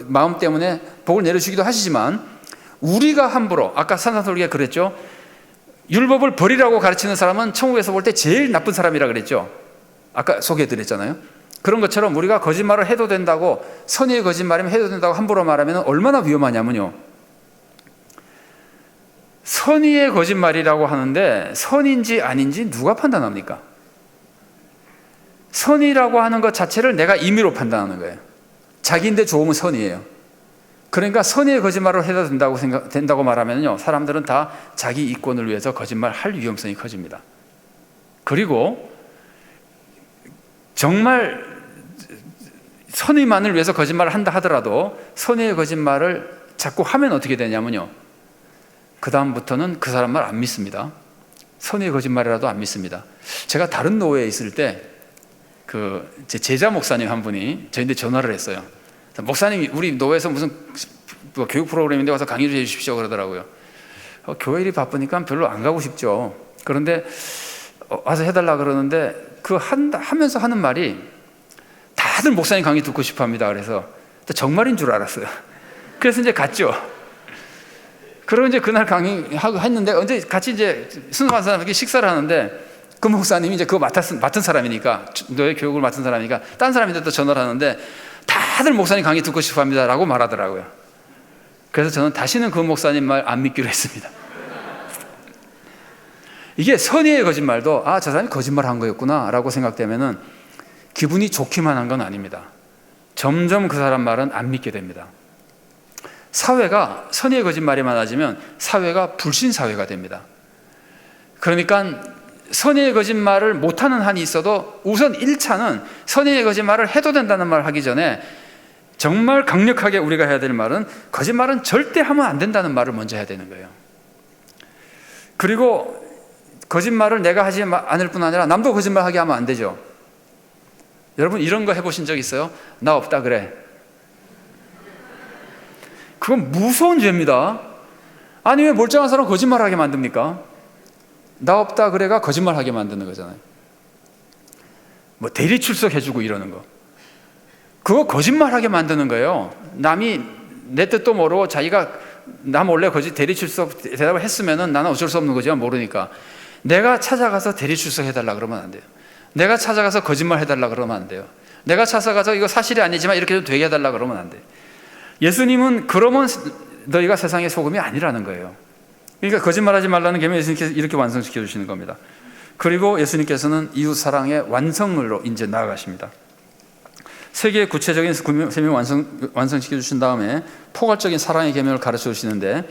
마음 때문에 복을 내려주기도 하시지만, 우리가 함부로, 아까 산상설교가 그랬죠. 율법을 버리라고 가르치는 사람은 천국에서 볼 때 제일 나쁜 사람이라 그랬죠. 아까 소개해드렸잖아요. 그런 것처럼 우리가 거짓말을 해도 된다고, 선의의 거짓말이면 해도 된다고 함부로 말하면 얼마나 위험하냐면요, 선의의 거짓말이라고 하는데 선인지 아닌지 누가 판단합니까? 선이라고 하는 것 자체를 내가 임의로 판단하는 거예요. 자기인데 좋으면 선이에요. 그러니까 선의의 거짓말을 해도 된다고 말하면요, 사람들은 다 자기 이권을 위해서 거짓말할 위험성이 커집니다. 그리고 정말 선의만을 위해서 거짓말을 한다 하더라도 선의의 거짓말을 자꾸 하면 어떻게 되냐면요, 그 다음부터는 그 사람 말 안 믿습니다. 선의의 거짓말이라도 안 믿습니다. 제가 다른 노회에 있을 때 제 제자 목사님 한 분이 저희한테 전화를 했어요. 목사님, 우리 노회에서 무슨 교육 프로그램인데 와서 강의 좀 해주십시오 그러더라고요. 교회 일이 바쁘니까 별로 안 가고 싶죠. 그런데 와서 해달라 그러는데 하면서 하는 말이 다들 목사님 강의 듣고 싶어 합니다. 그래서 정말인 줄 알았어요. 그래서 이제 갔죠. 그리고 이제 그날 강의하고 했는데, 언제 같이 이제 순수한 사람에게 식사를 하는데, 그 목사님이 이제 그거 맡은 사람이니까, 노예 교육을 맡은 사람이니까 딴 사람한테 또 전화를 하는데 다들 목사님 강의 듣고 싶어 합니다 라고 말하더라고요. 그래서 저는 다시는 그 목사님 말 안 믿기로 했습니다. 이게 선의의 거짓말도 저 사람이 거짓말한 거였구나 라고 생각되면은 기분이 좋기만 한 건 아닙니다. 점점 그 사람 말은 안 믿게 됩니다. 사회가 선의의 거짓말이 많아지면 사회가 불신 사회가 됩니다. 그러니까 선의의 거짓말을 못하는 한이 있어도 우선 1차는 선의의 거짓말을 해도 된다는 말을 하기 전에 정말 강력하게 우리가 해야 될 말은, 거짓말은 절대 하면 안 된다는 말을 먼저 해야 되는 거예요. 그리고 거짓말을 내가 하지 않을 뿐 아니라 남도 거짓말하게 하면 안 되죠. 여러분 이런 거 해보신 적 있어요? 나 없다 그래. 그건 무서운 죄입니다. 아니 왜 멀쩡한 사람 거짓말하게 만듭니까? 나 없다 그래가 거짓말하게 만드는 거잖아요. 뭐 대리 출석해주고 이러는 거, 그거 거짓말하게 만드는 거예요. 남이 내 뜻도 모르고 자기가 나 몰래 대리 출석 대답을 했으면은 나는 어쩔 수 없는 거지만 모르니까 내가 찾아가서 대리 출석 해달라 그러면 안 돼요. 내가 찾아가서 거짓말 해달라 그러면 안 돼요. 내가 찾아가서 이거 사실이 아니지만 이렇게 좀 되게 해달라 그러면 안 돼. 예수님은 그러면 너희가 세상의 소금이 아니라는 거예요. 그러니까 거짓말하지 말라는 계명 예수님께서 이렇게 완성시켜 주시는 겁니다. 그리고 예수님께서는 이웃 사랑의 완성으로 이제 나아가십니다. 세 개의 구체적인 계명 완성시켜 주신 다음에 포괄적인 사랑의 계명을 가르쳐 주시는데,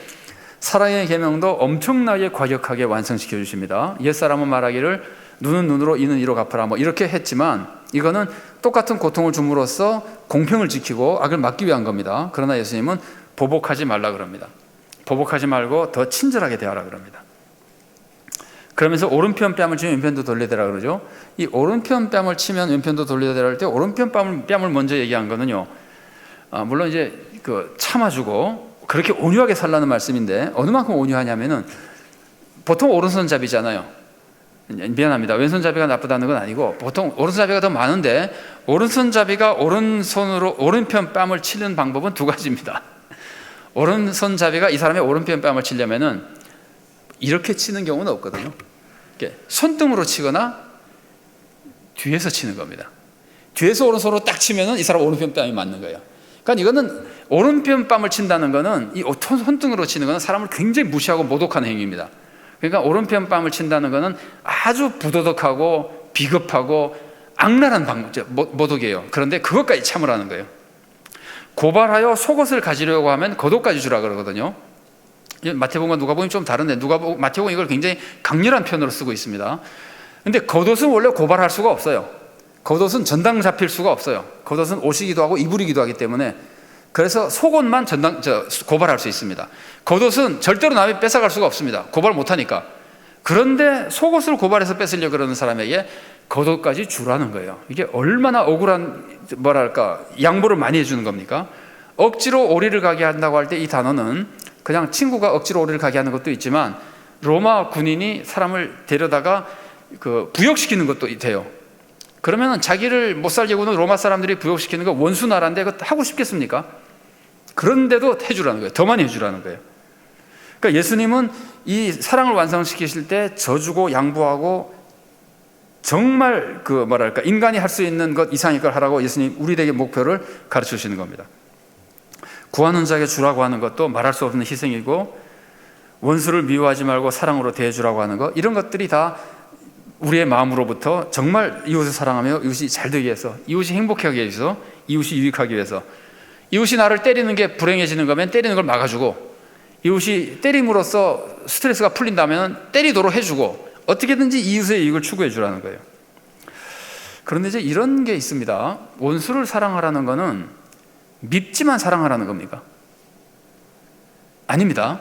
사랑의 계명도 엄청나게 과격하게 완성시켜 주십니다. 옛사람은 말하기를 눈은 눈으로 이는 이로 갚아라 뭐 이렇게 했지만, 이거는 똑같은 고통을 줌으로써 공평을 지키고 악을 막기 위한 겁니다. 그러나 예수님은 보복하지 말라 그럽니다. 보복하지 말고 더 친절하게 대하라 그럽니다. 그러면서 오른편 뺨을 치면 왼편도 돌려대라 그러죠. 이 오른편 뺨을 치면 왼편도 돌려대라 할 때 오른편 뺨을 먼저 얘기한 거는요, 물론 이제 참아주고 그렇게 온유하게 살라는 말씀인데, 어느 만큼 온유하냐면은 보통 오른손잡이잖아요. 미안합니다. 왼손잡이가 나쁘다는 건 아니고, 보통 오른손잡이가 더 많은데 오른손잡이가 오른손으로 오른편 뺨을 치는 방법은 두 가지입니다. 오른손잡이가 이 사람의 오른편 뺨을 치려면은 이렇게 치는 경우는 없거든요. 손등으로 치거나 뒤에서 치는 겁니다. 뒤에서 오른손으로 딱 치면은 이 사람 오른편 뺨이 맞는 거예요. 그러니까 이거는 오른편 뺨을 친다는 거는, 이 손등으로 치는 거는 사람을 굉장히 무시하고 모독하는 행위입니다. 그러니까 오른편 뺨을 친다는 거는 아주 부도덕하고 비겁하고 악랄한 모독이에요. 그런데 그것까지 참으라는 거예요. 고발하여 속옷을 가지려고 하면 겉옷까지 주라 그러거든요. 마태복음과 누가복음이 좀 다른데, 마태복음은 이걸 굉장히 강렬한 표현으로 쓰고 있습니다. 근데 겉옷은 원래 고발할 수가 없어요. 겉옷은 전당 잡힐 수가 없어요. 겉옷은 옷이기도 하고 이불이기도 하기 때문에, 그래서 속옷만 고발할 수 있습니다. 겉옷은 절대로 남이 뺏어갈 수가 없습니다. 고발 못하니까. 그런데 속옷을 고발해서 뺏으려고 그러는 사람에게 겉옷까지 주라는 거예요. 이게 얼마나 억울한, 양보를 많이 해주는 겁니까? 억지로 오리를 가게 한다고 할 때 이 단어는 그냥 친구가 억지로 오리를 가게 하는 것도 있지만, 로마 군인이 사람을 데려다가 부역시키는 것도 돼요. 그러면 자기를 못 살게 구는 로마 사람들이 부역시키는 거 원수 나라인데 그거 하고 싶겠습니까? 그런데도 해주라는 거예요. 더 많이 해주라는 거예요. 그러니까 예수님은 이 사랑을 완성시키실 때 져주고 양보하고, 정말 인간이 할 수 있는 것 이상의 걸 하라고 예수님 우리에게 목표를 가르쳐 주시는 겁니다. 구하는 자에게 주라고 하는 것도 말할 수 없는 희생이고, 원수를 미워하지 말고 사랑으로 대해주라고 하는 것, 이런 것들이 다 우리의 마음으로부터 정말 이웃을 사랑하며 이웃이 잘 되기 위해서, 이웃이 행복하게 하기 위해서, 이웃이 유익하기 위해서, 이웃이 나를 때리는 게 불행해지는 거면 때리는 걸 막아주고, 이웃이 때림으로써 스트레스가 풀린다면 때리도록 해주고, 어떻게든지 이웃의 이익을 추구해 주라는 거예요. 그런데 이제 이런 게 있습니다. 원수를 사랑하라는 거는 밉지만 사랑하라는 겁니까? 아닙니다.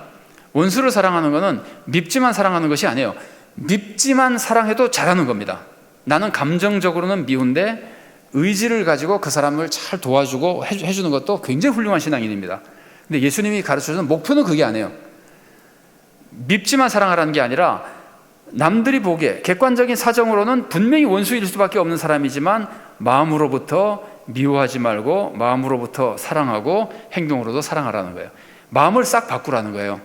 원수를 사랑하는 거는 밉지만 사랑하는 것이 아니에요. 밉지만 사랑해도 잘하는 겁니다. 나는 감정적으로는 미운데 의지를 가지고 그 사람을 잘 도와주고 해주는 것도 굉장히 훌륭한 신앙인입니다. 근데 예수님이 가르쳐주는 목표는 그게 아니에요. 밉지만 사랑하라는 게 아니라, 남들이 보기에 객관적인 사정으로는 분명히 원수일 수밖에 없는 사람이지만 마음으로부터 미워하지 말고 마음으로부터 사랑하고 행동으로도 사랑하라는 거예요. 마음을 싹 바꾸라는 거예요.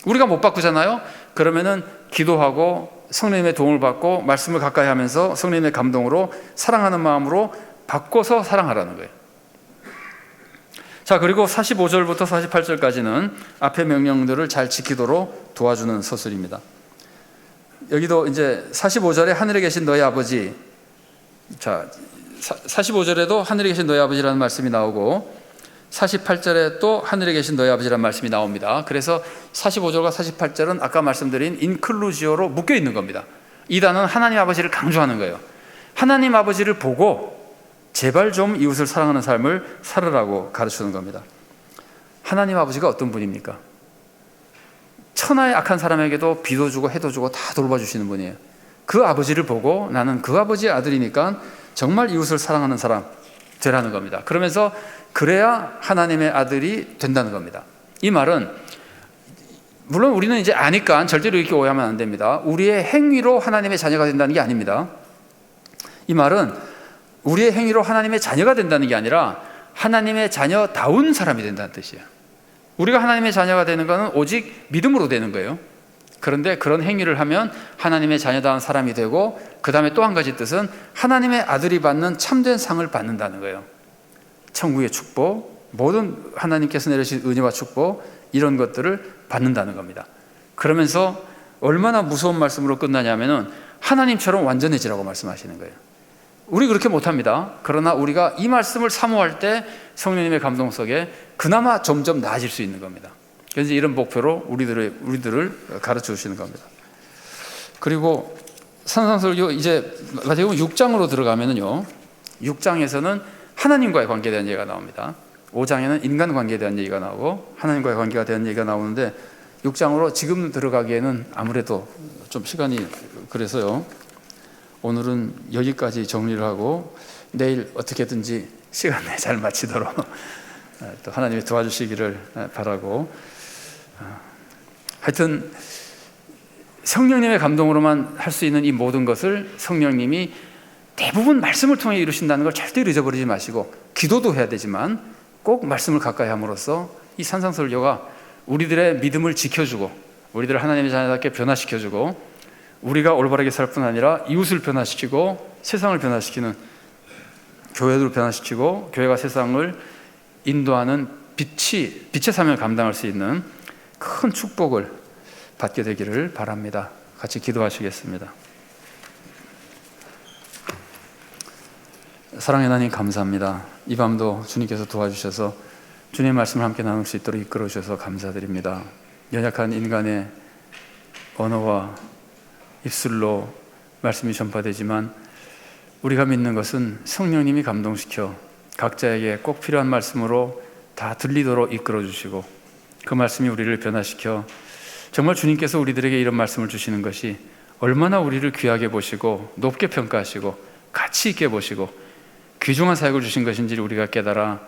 우리가 못 바꾸잖아요. 그러면은 기도하고 성령님의 도움을 받고 말씀을 가까이 하면서 성령님의 감동으로 사랑하는 마음으로 바꿔서 사랑하라는 거예요. 자, 그리고 45절부터 48절까지는 앞의 명령들을 잘 지키도록 도와주는 서술입니다. 여기도 이제 45절에 하늘에 계신 너희 아버지, 자 45절에도 하늘에 계신 너희 아버지라는 말씀이 나오고 48절에 또 하늘에 계신 너희 아버지라는 말씀이 나옵니다. 그래서 45절과 48절은 아까 말씀드린 인클루지오로 묶여 있는 겁니다. 이 단어는 하나님 아버지를 강조하는 거예요. 하나님 아버지를 보고 제발 좀 이웃을 사랑하는 삶을 살으라고 가르치는 겁니다. 하나님 아버지가 어떤 분입니까? 천하의 악한 사람에게도 비도 주고 해도 주고 다 돌봐주시는 분이에요. 그 아버지를 보고 나는 그 아버지의 아들이니까 정말 이웃을 사랑하는 사람 되라는 겁니다. 그러면서 그래야 하나님의 아들이 된다는 겁니다. 이 말은 물론 우리는 이제 아니까 절대로 이렇게 오해하면 안 됩니다. 우리의 행위로 하나님의 자녀가 된다는 게 아닙니다. 이 말은 우리의 행위로 하나님의 자녀가 된다는 게 아니라 하나님의 자녀다운 사람이 된다는 뜻이에요. 우리가 하나님의 자녀가 되는 것은 오직 믿음으로 되는 거예요. 그런데 그런 행위를 하면 하나님의 자녀다운 사람이 되고, 그 다음에 또 한 가지 뜻은 하나님의 아들이 받는 참된 상을 받는다는 거예요. 천국의 축복, 모든 하나님께서 내리신 은혜와 축복, 이런 것들을 받는다는 겁니다. 그러면서 얼마나 무서운 말씀으로 끝나냐면은 하나님처럼 완전해지라고 말씀하시는 거예요. 우리 그렇게 못합니다. 그러나 우리가 이 말씀을 사모할 때 성령님의 감동 속에 그나마 점점 나아질 수 있는 겁니다. 그래서 이런 목표로 우리들을 가르쳐 주시는 겁니다. 그리고 산상설교 이제 마태복음 6장으로 들어가면은요, 6장에서는 하나님과의 관계에 대한 얘기가 나옵니다. 5장에는 인간 관계에 대한 얘기가 나오고 하나님과의 관계에 대한 얘기가 나오는데, 6장으로 지금 들어가기에는 아무래도 좀 시간이 그래서요, 오늘은 여기까지 정리를 하고 내일 어떻게든지 시간 내에 잘 마치도록 또 하나님이 도와주시기를 바라고, 하여튼 성령님의 감동으로만 할 수 있는 이 모든 것을 성령님이 대부분 말씀을 통해 이루신다는 걸 절대로 잊어버리지 마시고, 기도도 해야 되지만 꼭 말씀을 가까이 함으로써 이 산상설교가 우리들의 믿음을 지켜주고 우리들을 하나님의 자녀답게 변화시켜주고, 우리가 올바르게 살 뿐 아니라 이웃을 변화시키고 세상을 변화시키는, 교회를 변화시키고 교회가 세상을 인도하는 빛의 사명을 감당할 수 있는 큰 축복을 받게 되기를 바랍니다. 같이 기도하시겠습니다. 사랑의 하나님, 감사합니다. 이 밤도 주님께서 도와주셔서 주님의 말씀을 함께 나눌 수 있도록 이끌어 주셔서 감사드립니다. 연약한 인간의 언어와 입술로 말씀이 전파되지만 우리가 믿는 것은 성령님이 감동시켜 각자에게 꼭 필요한 말씀으로 다 들리도록 이끌어 주시고, 그 말씀이 우리를 변화시켜 정말 주님께서 우리들에게 이런 말씀을 주시는 것이 얼마나 우리를 귀하게 보시고 높게 평가하시고 가치 있게 보시고 귀중한 사역을 주신 것인지를 우리가 깨달아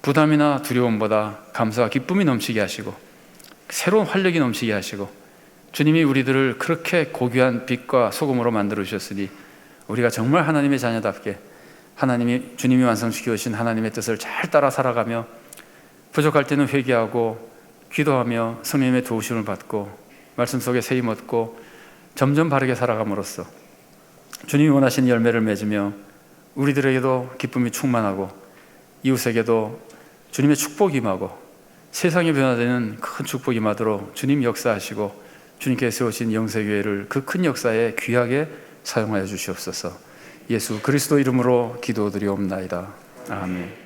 부담이나 두려움보다 감사와 기쁨이 넘치게 하시고 새로운 활력이 넘치게 하시고, 주님이 우리들을 그렇게 고귀한 빛과 소금으로 만들어 주셨으니 우리가 정말 하나님의 자녀답게 주님이 완성시켜 주신 하나님의 뜻을 잘 따라 살아가며, 부족할 때는 회개하고 기도하며 성령님의 도우심을 받고 말씀 속에 세임 얻고 점점 바르게 살아감으로써 주님이 원하시는 열매를 맺으며 우리들에게도 기쁨이 충만하고 이웃에게도 주님의 축복이 임하고 세상이 변화되는 큰 축복이 임하도록 주님 역사하시고, 주님께서 세우신 영세교회를 그 큰 역사에 귀하게 사용하여 주시옵소서. 예수 그리스도 이름으로 기도드리옵나이다. 아멘.